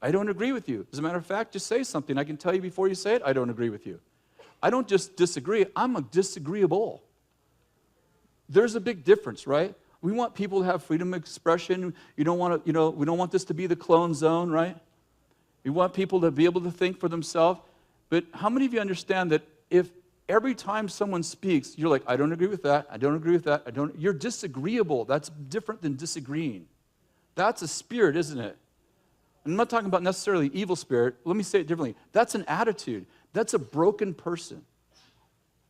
I don't agree with you. As a matter of fact, just say something. I can tell you before you say it, I don't agree with you. I don't just disagree, I'm a disagreeable. There's a big difference, right? We want people to have freedom of expression. We don't want this to be the clone zone, right? We want people to be able to think for themselves. But how many of you understand that if every time someone speaks, you're like, I don't agree with that, I don't agree with that, you're disagreeable. That's different than disagreeing. That's a spirit, isn't it? I'm not talking about necessarily evil spirit. Let me say it differently. That's an attitude. That's a broken person.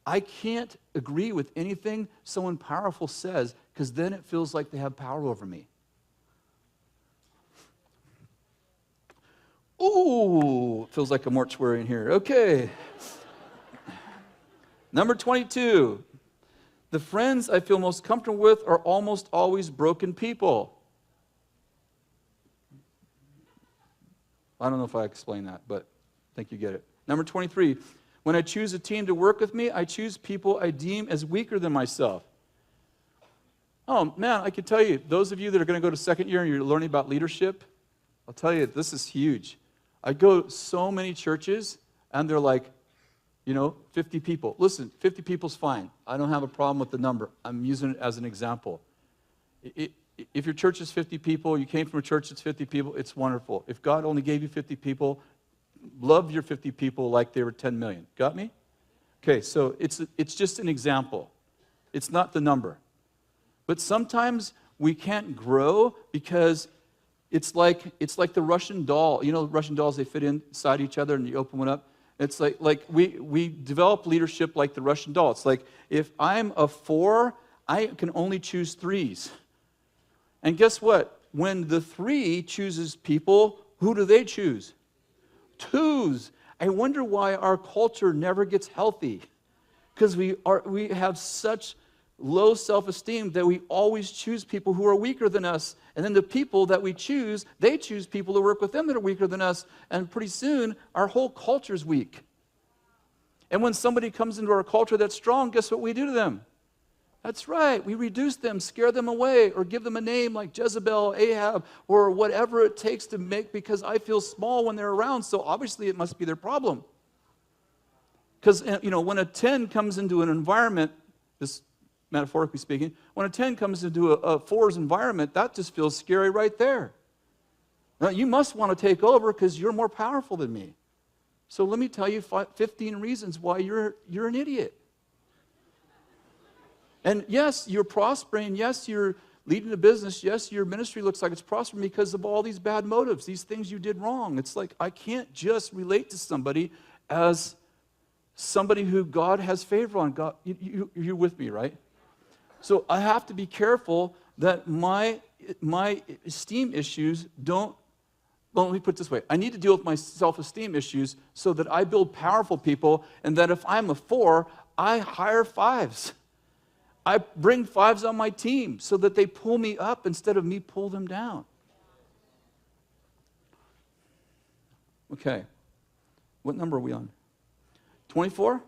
I can't agree with anything someone powerful says because then it feels like they have power over me. Ooh, feels like a mortuary in here. Okay. Number 22. The friends I feel most comfortable with are almost always broken people. I don't know if I explained that, but I think you get it. Number 23. When I choose a team to work with me, I choose people I deem as weaker than myself. Oh, man, I can tell you, those of you that are going to go to second year and you're learning about leadership, I'll tell you, this is huge. I go to so many churches, and they're like, 50 people. Listen, 50 people's fine. I don't have a problem with the number. I'm using it as an example. If your church is 50 people, you came from a church that's 50 people, it's wonderful. If God only gave you 50 people, love your 50 people like they were 10 million. Got me? Okay, so it's just an example. It's not the number. But sometimes we can't grow because it's like the Russian doll. You know, Russian dolls, they fit inside each other and you open one up. It's like we develop leadership like the Russian doll. It's like if I'm a 4, I can only choose 3s. And guess what? When the 3 chooses people, who do they choose? 2s. I wonder why our culture never gets healthy. Because we have such low self-esteem that we always choose people who are weaker than us. And then the people that we choose, they choose people to work with them that are weaker than us. And pretty soon, our whole culture is weak. And when somebody comes into our culture that's strong, guess what we do to them? That's right. We reduce them, scare them away, or give them a name like Jezebel, Ahab, or whatever it takes to make, because I feel small when they're around, so obviously it must be their problem. Because, when a 10 comes into an environment, this metaphorically speaking, when a 10 comes into a 4's environment, that just feels scary right there. Now, you must want to take over because you're more powerful than me. So let me tell you 15 reasons why you're an idiot. And yes, you're prospering. Yes, you're leading a business. Yes, your ministry looks like it's prospering because of all these bad motives, these things you did wrong. It's like I can't just relate to somebody as somebody who God has favor on. God, you're with me, right? So I have to be careful that my esteem issues don't. Well, let me put it this way. I need to deal with my self-esteem issues so that I build powerful people, and that if I'm a 4, I hire 5s. I bring 5s on my team so that they pull me up instead of me pull them down. Okay. What number are we on? 24?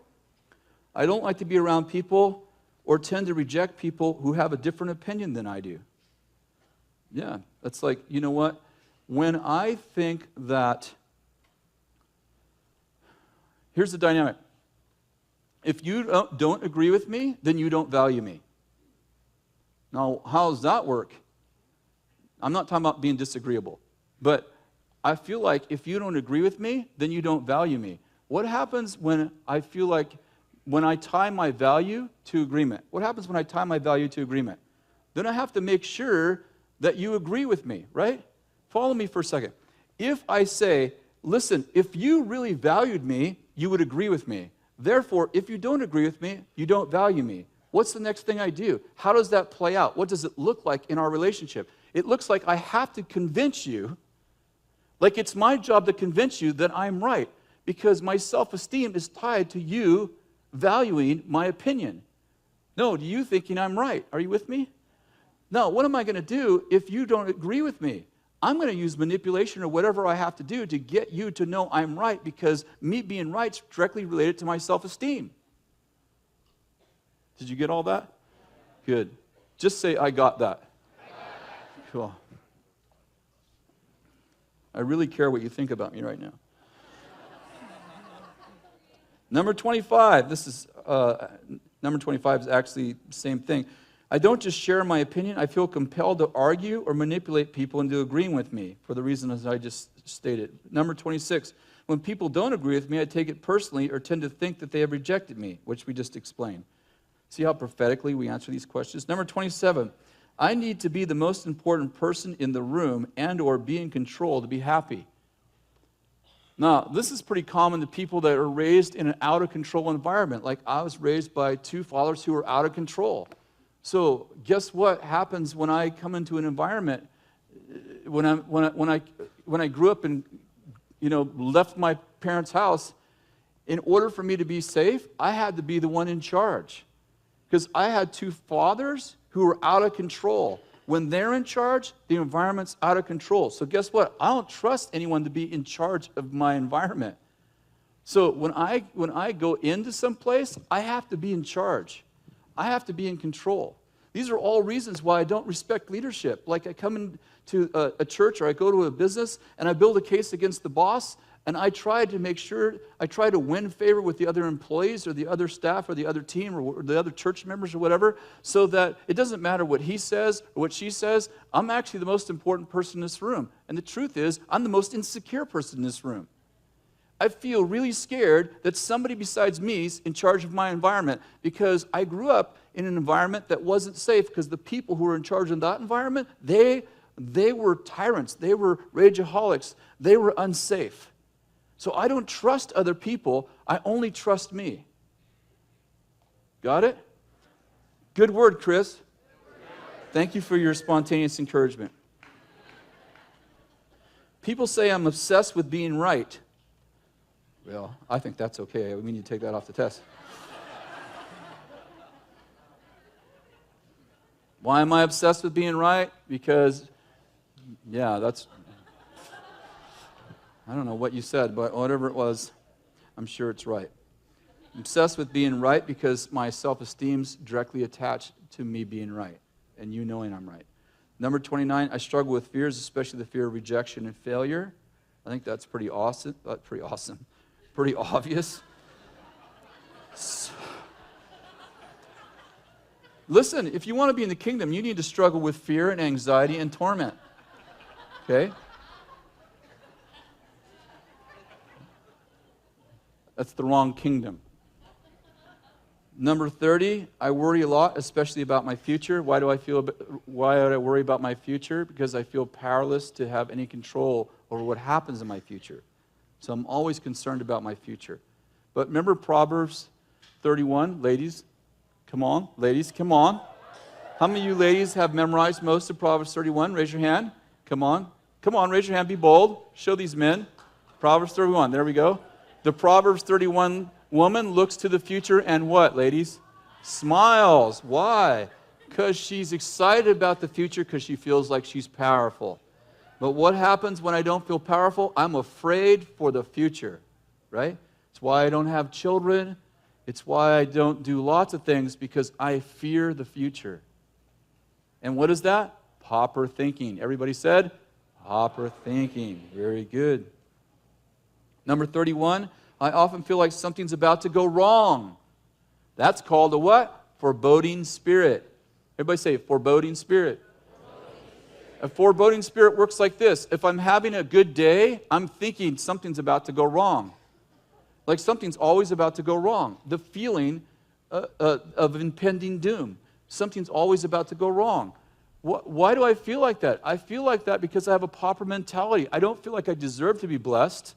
I don't like to be around people or tend to reject people who have a different opinion than I do. Yeah, that's like, you know what? When I think that, here's the dynamic. If you don't agree with me, then you don't value me. Now, how does that work? I'm not talking about being disagreeable, but I feel like if you don't agree with me, then you don't value me. What happens when I feel like, when I tie my value to agreement? What happens when I tie my value to agreement? Then I have to make sure that you agree with me, right? Follow me for a second. If I say, listen, if you really valued me, you would agree with me. Therefore, if you don't agree with me, you don't value me. What's the next thing I do? How does that play out? What does it look like in our relationship? It looks like I have to convince you, like it's my job to convince you that I'm right, because my self-esteem is tied to you valuing my opinion. No, to you thinking I'm right. Are you with me? Now, what am I going to do if you don't agree with me? I'm going to use manipulation or whatever I have to do to get you to know I'm right, because me being right is directly related to my self-esteem. Did you get all that? Good. Just say, I got that. Cool. I really care what you think about me right now. Number 25. Number 25 is actually the same thing. I don't just share my opinion. I feel compelled to argue or manipulate people into agreeing with me for the reasons I just stated. Number 26. When people don't agree with me, I take it personally or tend to think that they have rejected me, which we just explained. See how prophetically we answer these questions? Number 27. I need to be the most important person in the room and or be in control to be happy. Now, this is pretty common to people that are raised in an out-of-control environment. Like I was raised by two fathers who were out of control. So guess what happens when I come into an environment, when I grew up and left my parents' house, in order for me to be safe, I had to be the one in charge. Because I had two fathers who were out of control. When they're in charge, the environment's out of control. So guess what? I don't trust anyone to be in charge of my environment. So when I go into some place, I have to be in charge. I have to be in control. These are all reasons why I don't respect leadership. Like I come into a church or I go to a business and I build a case against the boss, and I try to win favor with the other employees or the other staff or the other team or the other church members or whatever, so that it doesn't matter what he says or what she says. I'm actually the most important person in this room. And the truth is, I'm the most insecure person in this room. I feel really scared that somebody besides me is in charge of my environment, because I grew up in an environment that wasn't safe, because the people who were in charge of that environment, they were tyrants. They were rageaholics. They were unsafe. So I don't trust other people. I only trust me. Got it? Good word, Kris. Thank you for your spontaneous encouragement. People say I'm obsessed with being right. Well, I think that's okay. We need to take that off the test. Why am I obsessed with being right? Because, I don't know what you said, but whatever it was, I'm sure it's right. I'm obsessed with being right because my self-esteem's directly attached to me being right and you knowing I'm right. Number 29, I struggle with fears, especially the fear of rejection and failure. I think that's pretty awesome. Pretty obvious. Listen, if you want to be in the kingdom, you need to struggle with fear and anxiety and torment. Okay? That's the wrong kingdom. Number 30, I worry a lot, especially about my future. Why do I worry about my future? Because I feel powerless to have any control over what happens in my future. So I'm always concerned about my future. But remember Proverbs 31, ladies? Come on, ladies, come on. How many of you ladies have memorized most of Proverbs 31? Raise your hand. Come on. Come on, raise your hand, be bold. Show these men. Proverbs 31, there we go. The Proverbs 31 woman looks to the future and what, ladies? Smiles. Why? Because she's excited about the future, because she feels like she's powerful. But what happens when I don't feel powerful? I'm afraid for the future, right? It's why I don't have children. It's why I don't do lots of things, because I fear the future. And what is that? Pauper thinking. Everybody said? Pauper thinking. Very good. Number 31, I often feel like something's about to go wrong. That's called a what? Foreboding spirit. Everybody say, foreboding spirit. A foreboding spirit works like this. If I'm having a good day, I'm thinking something's about to go wrong. Like something's always about to go wrong. The feeling of impending doom. Something's always about to go wrong. Why do I feel like that? I feel like that because I have a pauper mentality. I don't feel like I deserve to be blessed.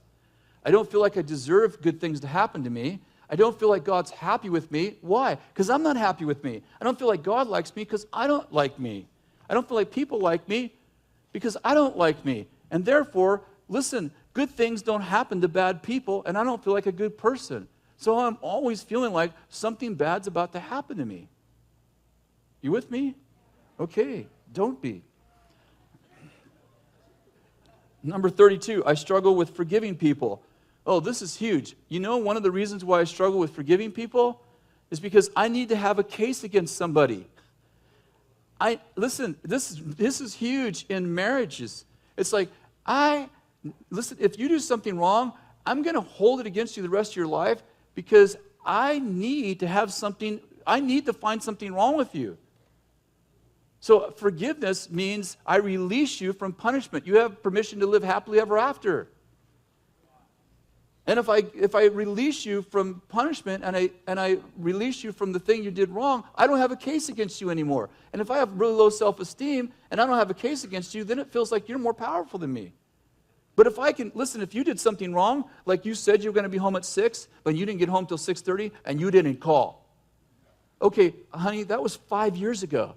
I don't feel like I deserve good things to happen to me. I don't feel like God's happy with me. Why? Because I'm not happy with me. I don't feel like God likes me because I don't like me. I don't feel like people like me because I don't like me. And therefore, listen, good things don't happen to bad people, and I don't feel like a good person. So I'm always feeling like something bad's about to happen to me. You with me? Okay, don't be. Number 32, I struggle with forgiving people. Oh, this is huge. You know, one of the reasons why I struggle with forgiving people is because I need to have a case against somebody. Listen, this is huge in marriages. It's like, listen, if you do something wrong, I'm going to hold it against you the rest of your life, because I need to find something wrong with you. So forgiveness means I release you from punishment. You have permission to live happily ever after. And if I release you from punishment and I release you from the thing you did wrong, I don't have a case against you anymore. And if I have really low self-esteem and I don't have a case against you, then it feels like you're more powerful than me. But if you did something wrong, like you said you were going to be home at 6, but you didn't get home till 6:30, and you didn't call. Okay, honey, that was 5 years ago.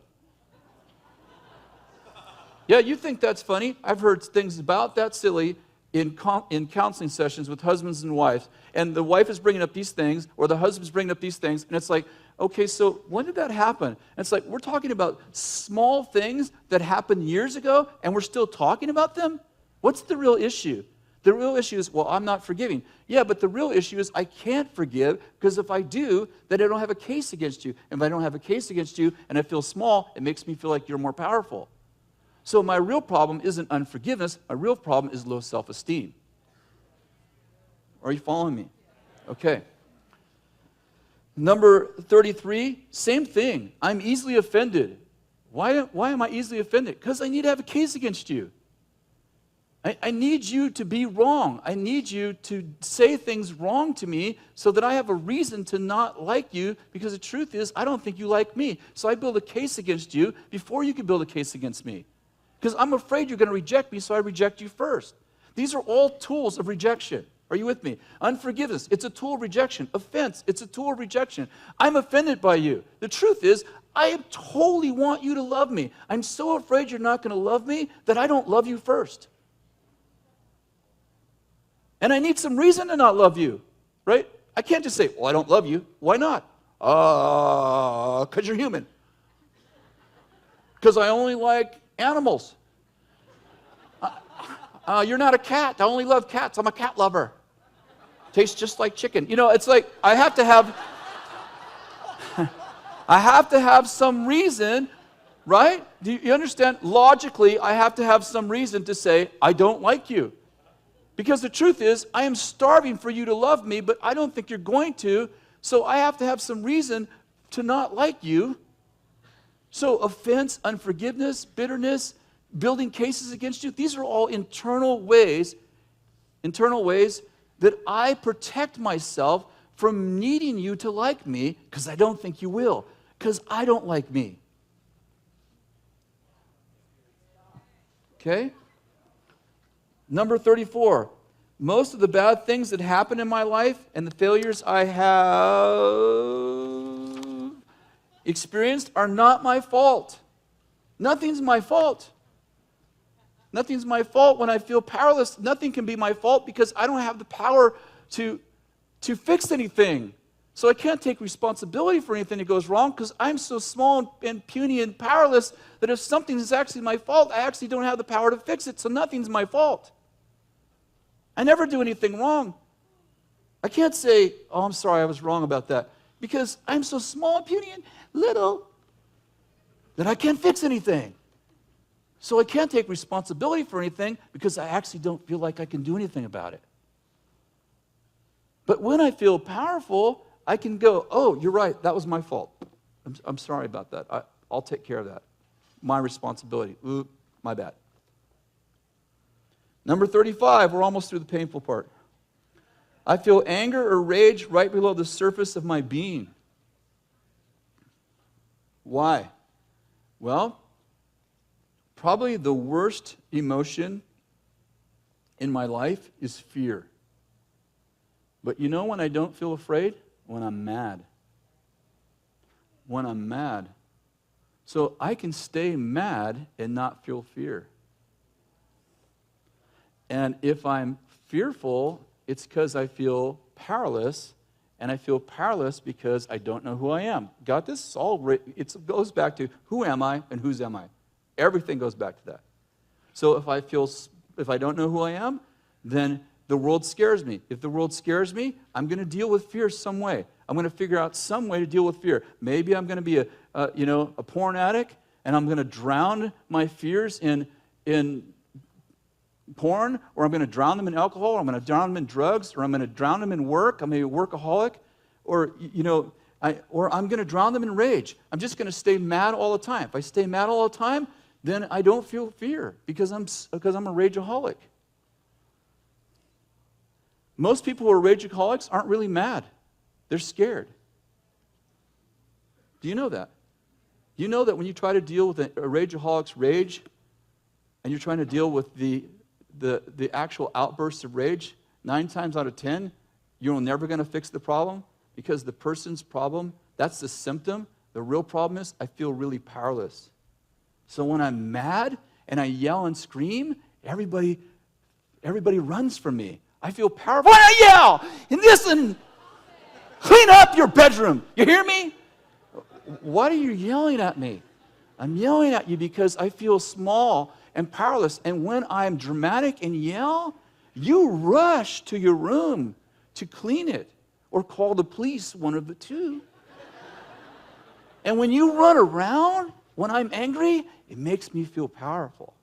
Yeah, you think that's funny? I've heard things about that silly in counseling sessions with husbands and wives, and the wife is bringing up these things, or the husband's bringing up these things, and it's like, okay, so when did that happen? And it's like, we're talking about small things that happened years ago, and we're still talking about them? What's the real issue? The real issue is, well, I'm not forgiving. Yeah, but the real issue is I can't forgive, because if I do, then I don't have a case against you. And if I don't have a case against you and I feel small, it makes me feel like you're more powerful. So my real problem isn't unforgiveness. My real problem is low self-esteem. Are you following me? Okay. Number 33, same thing. I'm easily offended. Why am I easily offended? Because I need to have a case against you. I need you to be wrong. I need you to say things wrong to me so that I have a reason to not like you, because the truth is, I don't think you like me. So I build a case against you before you can build a case against me. Because I'm afraid you're going to reject me, so I reject you first. These are all tools of rejection. Are you with me? Unforgiveness, it's a tool of rejection. Offense, it's a tool of rejection. I'm offended by you. The truth is, I totally want you to love me. I'm so afraid you're not going to love me that I don't love you first. And I need some reason to not love you, right? I can't just say, well, I don't love you. Why not? Because you're human. Because I only like animals. You're not a cat. I only love cats. I'm a cat lover. Tastes just like chicken. You know, it's like I have to have some reason, right? Do you understand? Logically, I have to have some reason to say, I don't like you. Because the truth is, I am starving for you to love me, but I don't think you're going to, so I have to have some reason to not like you. So offense, unforgiveness, bitterness, building cases against you, these are all internal ways that I protect myself from needing you to like me, because I don't think you will, because I don't like me. Okay? Number 34, most of the bad things that happen in my life and the failures I have experienced are not my fault. Nothing's my fault. Nothing's my fault when I feel powerless. Nothing can be my fault because I don't have the power to fix anything. So I can't take responsibility for anything that goes wrong because I'm so small and puny and powerless that if something is actually my fault, I actually don't have the power to fix it. So nothing's my fault. I never do anything wrong. I can't say, oh, I'm sorry, I was wrong about that. Because I'm so small and puny and little that I can't fix anything. So I can't take responsibility for anything because I actually don't feel like I can do anything about it. But when I feel powerful, I can go, oh, you're right, that was my fault. I'm sorry about that. I'll take care of that. My responsibility. Oop, my bad. Number 35, we're almost through the painful part. I feel anger or rage right below the surface of my being. Why? Well, probably the worst emotion in my life is fear. But you know when I don't feel afraid? When I'm mad. When I'm mad. So I can stay mad and not feel fear. And if I'm fearful, it's because I feel powerless, and I feel powerless because I don't know who I am. Got this? It goes back to who am I and whose am I? Everything goes back to that. So if I don't know who I am, then the world scares me. If the world scares me, I'm going to deal with fear some way. I'm going to figure out some way to deal with fear. Maybe I'm going to be a porn addict, and I'm going to drown my fears in porn, or I'm going to drown them in alcohol, or I'm going to drown them in drugs, or I'm going to drown them in work. I'm a workaholic, or I'm going to drown them in rage. I'm just going to stay mad all the time. If I stay mad all the time, then I don't feel fear because I'm a rageaholic. Most people who are rageaholics aren't really mad. They're scared. Do you know that? You know that when you try to deal with a rageaholic's rage, and you're trying to deal with the the actual outbursts of rage, 9 times out of 10, you're never going to fix the problem because the person's problem, that's the symptom. The real problem is I feel really powerless. So when I'm mad and I yell and scream, everybody runs from me. I feel powerful when I yell and listen, clean up your bedroom. You hear me? Why are you yelling at me? I'm yelling at you because I feel small and powerless. And when I'm dramatic and yell, you rush to your room to clean it or call the police, one of the two. And when you run around, when I'm angry, it makes me feel powerful.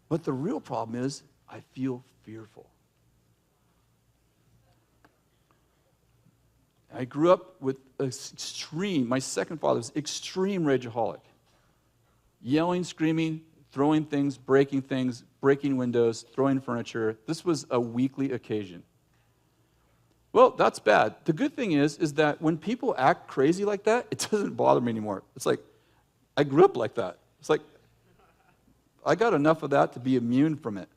But the real problem is I feel fearful. I grew up with my second father was extreme rageaholic. Yelling, screaming, throwing things, breaking windows, throwing furniture. This was a weekly occasion. Well, that's bad. The good thing is that when people act crazy like that, it doesn't bother me anymore. It's like, I grew up like that. It's like, I got enough of that to be immune from it.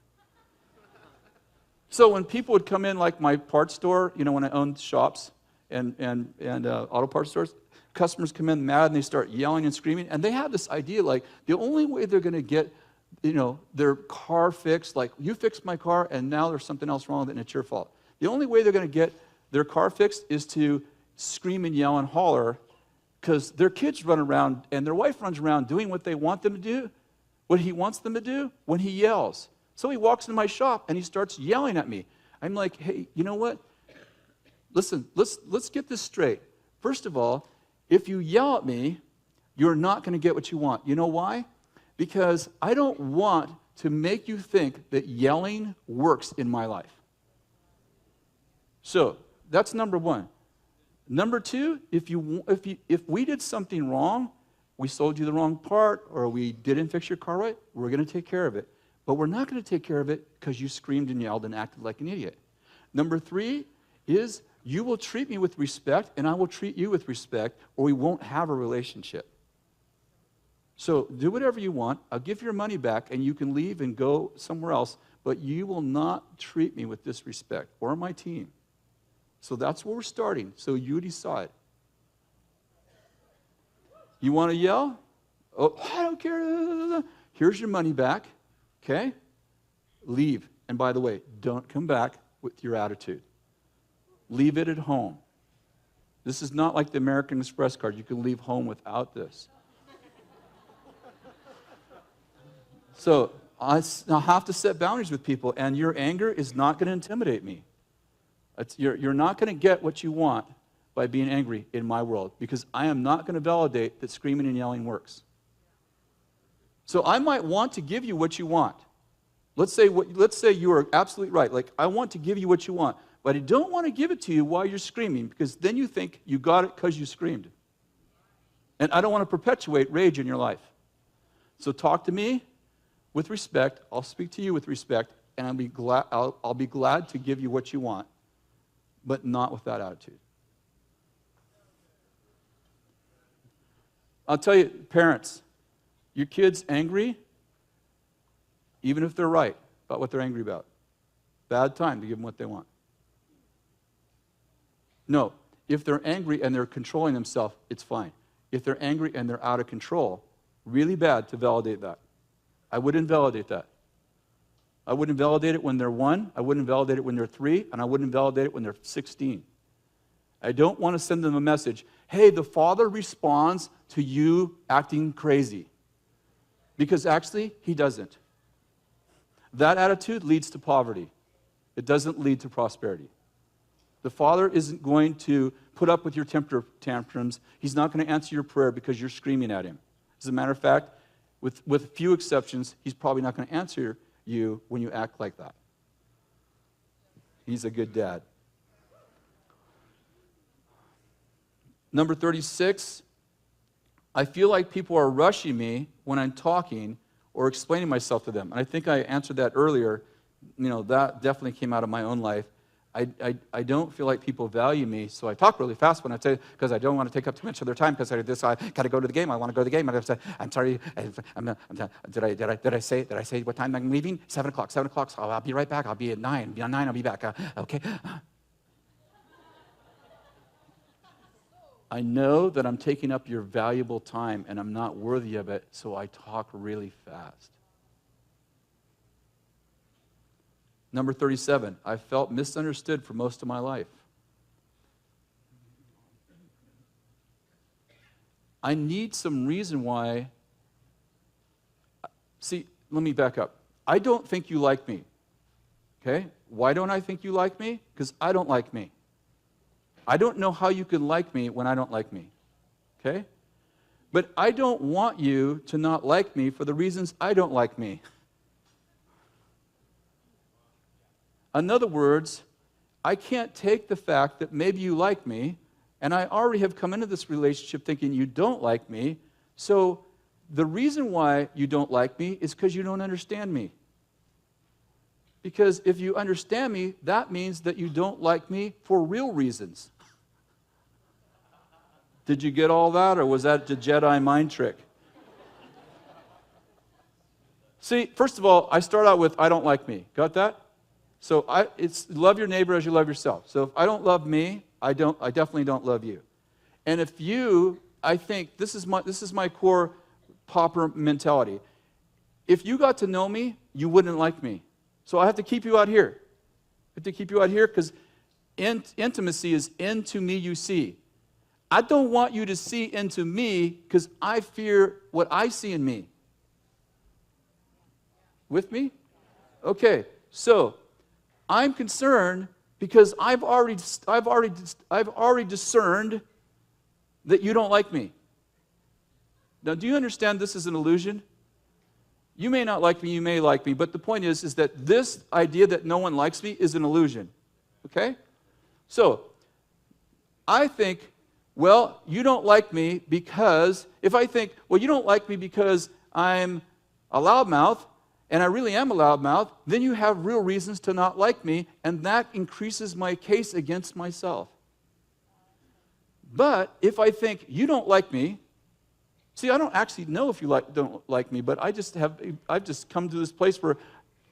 So when people would come in, like my parts store, when I owned shops and auto parts stores, customers come in mad and they start yelling and screaming, and they have this idea like the only way they're going to get their car fixed, like you fixed my car and now there's something else wrong with it and it's your fault. The only way they're going to get their car fixed is to scream and yell and holler because their kids run around and their wife runs around doing what they want them to do, what he wants them to do when he yells. So he walks into my shop and he starts yelling at me. I'm like, hey, you know what? Listen, let's get this straight. First of all, if you yell at me, you're not going to get what you want. You know why? Because I don't want to make you think that yelling works in my life. So that's number one. Number two, if we did something wrong, we sold you the wrong part, or we didn't fix your car right, we're going to take care of it. But we're not going to take care of it because you screamed and yelled and acted like an idiot. Number three is you will treat me with respect, and I will treat you with respect, or we won't have a relationship. So do whatever you want. I'll give your money back, and you can leave and go somewhere else, but you will not treat me with disrespect or my team. So that's where we're starting. So you decide. You want to yell? Oh, I don't care. Here's your money back. Okay? Leave. And by the way, don't come back with your attitude. Leave it at home. This is not like the American Express card. You can leave home without this. So I have to set boundaries with people, and your anger is not going to intimidate me. You're not going to get what you want by being angry in my world, because I am not going to validate that screaming and yelling works. So I might want to give you what you want. Let's say you are absolutely right. Like, I want to give you what you want, but I don't want to give it to you while you're screaming, because then you think you got it because you screamed. And I don't want to perpetuate rage in your life. So talk to me with respect. I'll speak to you with respect, and I'll be glad to give you what you want, but not with that attitude. I'll tell you, parents, your kid's angry, even if they're right about what they're angry about. Bad time to give them what they want. No, if they're angry and they're controlling themselves, it's fine. If they're angry and they're out of control, really bad to validate that. I wouldn't validate that. I wouldn't validate it when they're 1, I wouldn't validate it when they're 3, and I wouldn't validate it when they're 16. I don't want to send them a message, hey, the Father responds to you acting crazy. Because actually, He doesn't. That attitude leads to poverty. It doesn't lead to prosperity. The Father isn't going to put up with your temper tantrums. He's not going to answer your prayer because you're screaming at Him. As a matter of fact, with few exceptions, He's probably not going to answer you when you act like that. He's a good dad. Number 36, I feel like people are rushing me when I'm talking or explaining myself to them. And I think I answered that earlier. That definitely came out of my own life. I don't feel like people value me, so I talk really fast when I say, because I don't want to take up too much of their time, because I got to go to the game. I want to go to the game. I'm sorry. Did I say what time I'm leaving? 7 o'clock. 7 o'clock. So I'll be right back. I'll be at 9. Beyond 9, I'll be back. Okay. I know that I'm taking up your valuable time, and I'm not worthy of it, so I talk really fast. Number 37, I felt misunderstood for most of my life. I need some reason why. See, let me back up. I don't think you like me. Okay? Why don't I think you like me? Because I don't like me. I don't know how you can like me when I don't like me. Okay? But I don't want you to not like me for the reasons I don't like me. In other words, I can't take the fact that maybe you like me, and I already have come into this relationship thinking you don't like me, so the reason why you don't like me is because you don't understand me. Because if you understand me, that means that you don't like me for real reasons. Did you get all that, or was that a Jedi mind trick? See, first of all, I start out with, I don't like me. Got that? So it's love your neighbor as you love yourself. So if I don't love me, I definitely don't love you. And if you, I think this is my core Pauper mentality. If you got to know me, you wouldn't like me. So I have to keep you out here. I have to keep you out here because intimacy is into me you see. I don't want you to see into me because I fear what I see in me. With me? Okay. So I'm concerned because I've already discerned that you don't like me. Now, do you understand this is an illusion? You may not like me, you may like me, but the point is that this idea that no one likes me is an illusion. Okay? So, I think, well, you don't like me because, if I think, well, you don't like me because I'm a loudmouth, and I really am a loudmouth, then you have real reasons to not like me, and that increases my case against myself. But if I think you don't like me, see, I don't actually know if you don't like me, but I've just come to this place where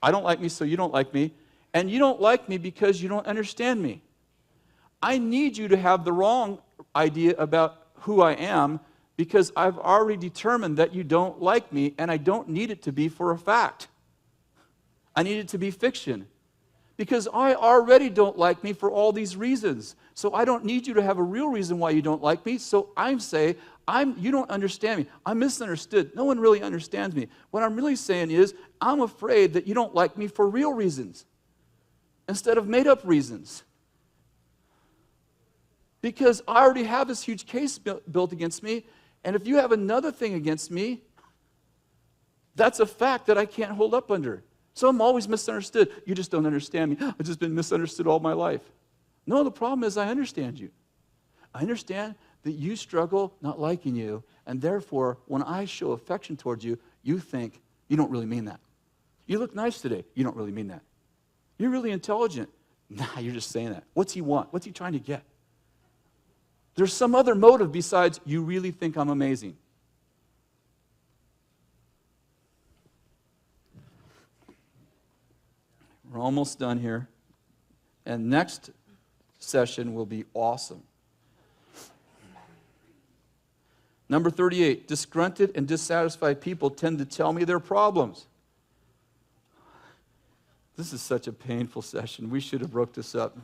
I don't like me, so you don't like me, and you don't like me because you don't understand me. I need you to have the wrong idea about who I am, because I've already determined that you don't like me, and I don't need it to be for a fact. I need it to be fiction. Because I already don't like me for all these reasons. So I don't need you to have a real reason why you don't like me. So I'm saying, you don't understand me. I'm misunderstood. No one really understands me. What I'm really saying is, I'm afraid that you don't like me for real reasons instead of made-up reasons. Because I already have this huge case built against me, and if you have another thing against me, that's a fact that I can't hold up under. So I'm always misunderstood. You just don't understand me. I've just been misunderstood all my life. No, the problem is I understand you. I understand that you struggle not liking you, and therefore, when I show affection towards you, you think, you don't really mean that. You look nice today. You don't really mean that. You're really intelligent. Nah, you're just saying that. What's he want? What's he trying to get? There's some other motive besides you really think I'm amazing. We're almost done here. And next session will be awesome. Number 38, disgruntled and dissatisfied people tend to tell me their problems. This is such a painful session. We should have broke this up.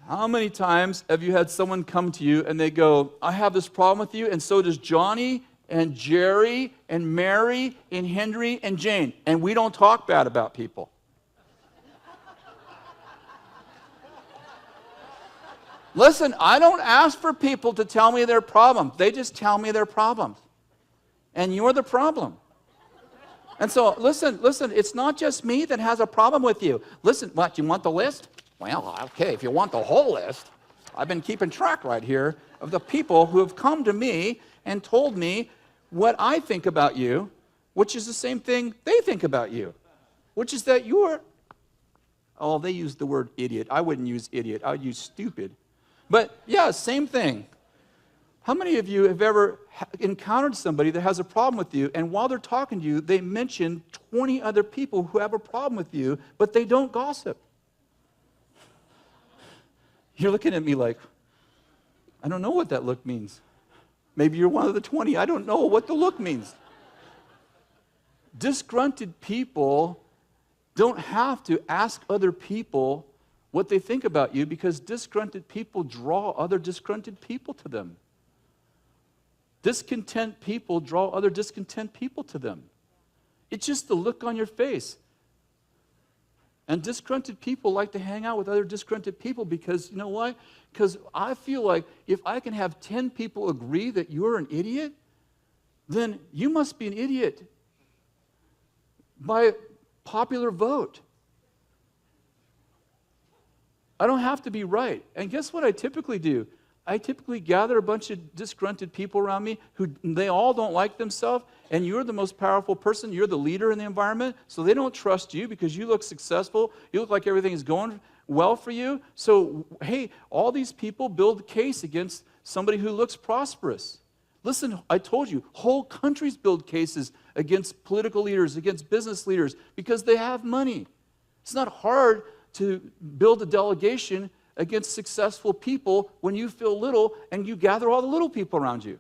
How many times have you had someone come to you and they go, I have this problem with you, and so does Johnny and Jerry and Mary and Henry and Jane, and we don't talk bad about people. Listen, I don't ask for people to tell me their problems. They just tell me their problems. And you're the problem. And so, listen, it's not just me that has a problem with you. Listen, what, you want the list? Well, okay, if you want the whole list, I've been keeping track right here of the people who have come to me and told me what I think about you, which is the same thing they think about you, which is that you're Oh, they use the word idiot. I wouldn't use idiot. I would use stupid. But yeah, same thing. How many of you have ever encountered somebody that has a problem with you, and while they're talking to you, they mention 20 other people who have a problem with you, but they don't gossip? You're looking at me like, I don't know what that look means. Maybe you're one of the 20. I don't know what the look means. Disgruntled people don't have to ask other people what they think about you, because disgruntled people draw other disgruntled people to them. Discontent people draw other discontent people to them. It's just the look on your face. And disgruntled people like to hang out with other disgruntled people because, you know why? Because I feel like if I can have 10 people agree that you're an idiot, then you must be an idiot by popular vote. I don't have to be right. And guess what I typically do? I typically gather a bunch of disgruntled people around me who they all don't like themselves, and you're the most powerful person. You're the leader in the environment, so they don't trust you because you look successful. You look like everything is going well for you. So, hey, all these people build a case against somebody who looks prosperous. Listen, I told you, whole countries build cases against political leaders, against business leaders, because they have money. It's not hard to build a delegation against successful people when you feel little and you gather all the little people around you.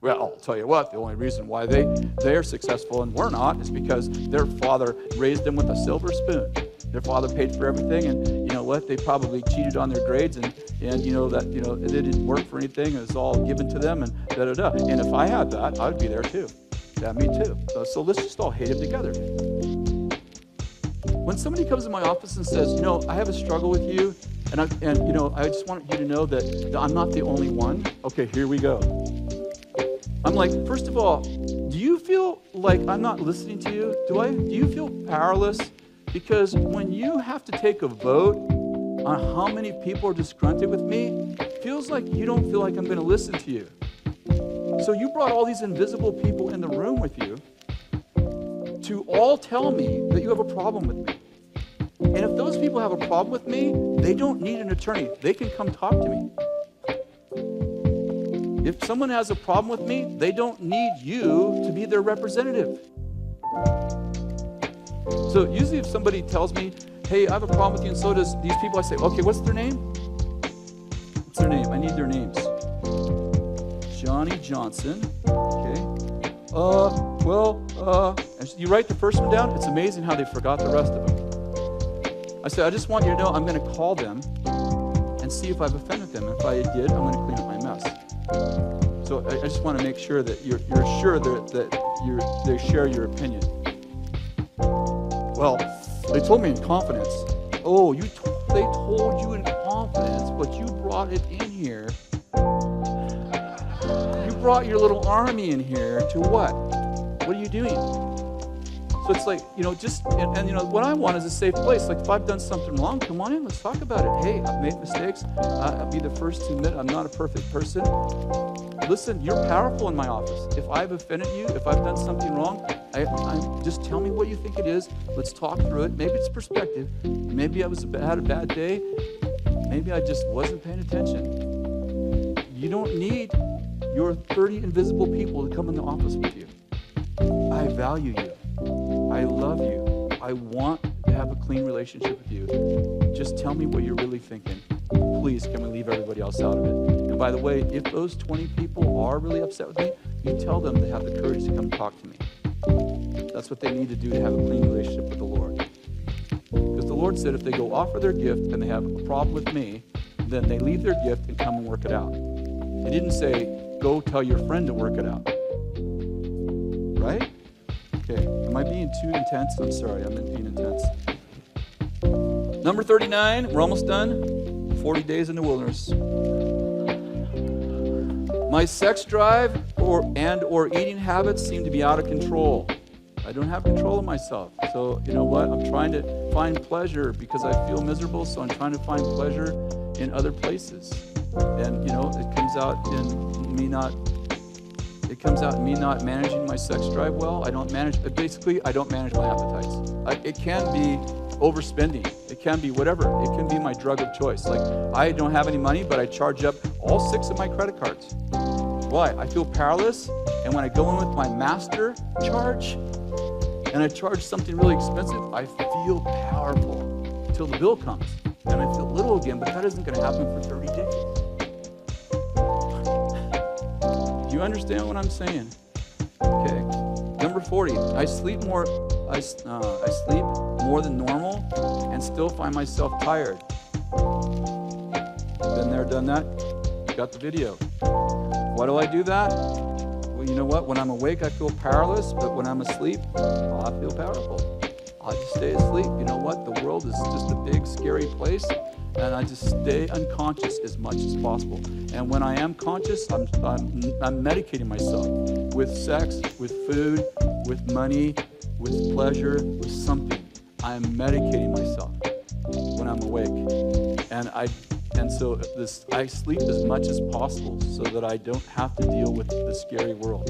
Well, I'll tell you what, the only reason why they're successful and we're not is because their father raised them with a silver spoon. Their father paid for everything, and you know what? They probably cheated on their grades, and you know that it didn't work for anything. It was all given to them, and da-da-da. And if I had that, I'd be there too. Yeah, me too. So let's just all hate him together. When somebody comes in my office and says, I have a struggle with you, and I just want you to know that I'm not the only one. Okay, here we go. I'm like, first of all, do you feel like I'm not listening to you? Do you feel powerless? Because when you have to take a vote on how many people are disgruntled with me, it feels like you don't feel like I'm going to listen to you. So you brought all these invisible people in the room with you to all tell me that you have a problem with me. And if those people have a problem with me, they don't need an attorney. They can come talk to me. If someone has a problem with me, they don't need you to be their representative. So usually if somebody tells me, hey, I have a problem with you, and so does these people, I say, okay, what's their name? What's their name? I need their names. Johnny Johnson. Okay. And you write the first one down. It's amazing how they forgot the rest of them. I said, I just want you to know I'm going to call them and see if I've offended them. If I did, I'm going to clean up my mess. So I just want to make sure that you're sure that they share your opinion. Well, they told me in confidence. Oh, they told you in confidence, but you brought it in here. You brought your little army in here to what? What are you doing? So it's like, what I want is a safe place. Like if I've done something wrong, come on in, let's talk about it. Hey, I've made mistakes. I'll be the first to admit I'm not a perfect person. Listen, you're powerful in my office. If I've offended you, if I've done something wrong, just tell me what you think it is. Let's talk through it. Maybe it's perspective. Maybe I had a bad day. Maybe I just wasn't paying attention. You don't need your 30 invisible people to come in the office with you. I value you. I love you. I want to have a clean relationship with you. Just tell me what you're really thinking. Please, can we leave everybody else out of it? And by the way, if those 20 people are really upset with me, you tell them to have the courage to come talk to me. That's what they need to do to have a clean relationship with the Lord. Because the Lord said if they go offer their gift and they have a problem with me, then they leave their gift and come and work it out. He didn't say, go tell your friend to work it out. Right? Okay, am I being too intense? I'm sorry, I'm being intense. Number 39, we're almost done. 40 days in the wilderness. My sex drive or eating habits seem to be out of control. I don't have control of myself. So, you know what? I'm trying to find pleasure because I feel miserable, so I'm trying to find pleasure in other places. And, it comes out in me not managing my sex drive well. I don't manage my appetites. It can be overspending. It can be whatever. It can be my drug of choice. Like, I don't have any money, but I charge up all 6 of my credit cards. Why? I feel powerless, and when I go in with my master charge, and I charge something really expensive, I feel powerful until the bill comes, and I feel little again, but that isn't going to happen for 30 days. Do you understand what I'm saying? Okay. Number 40, I sleep more than normal and still find myself tired. Been there, done that? Got the video. Why do I do that? Well, you know what? When I'm awake, I feel powerless, but when I'm asleep, I feel powerful. I just stay asleep. You know what? The world is just a big, scary place, and I just stay unconscious as much as possible. And when I am conscious, I'm medicating myself with sex, with food, with money, with pleasure, with something. I am medicating myself when I'm awake. And so I sleep as much as possible so that I don't have to deal with the scary world.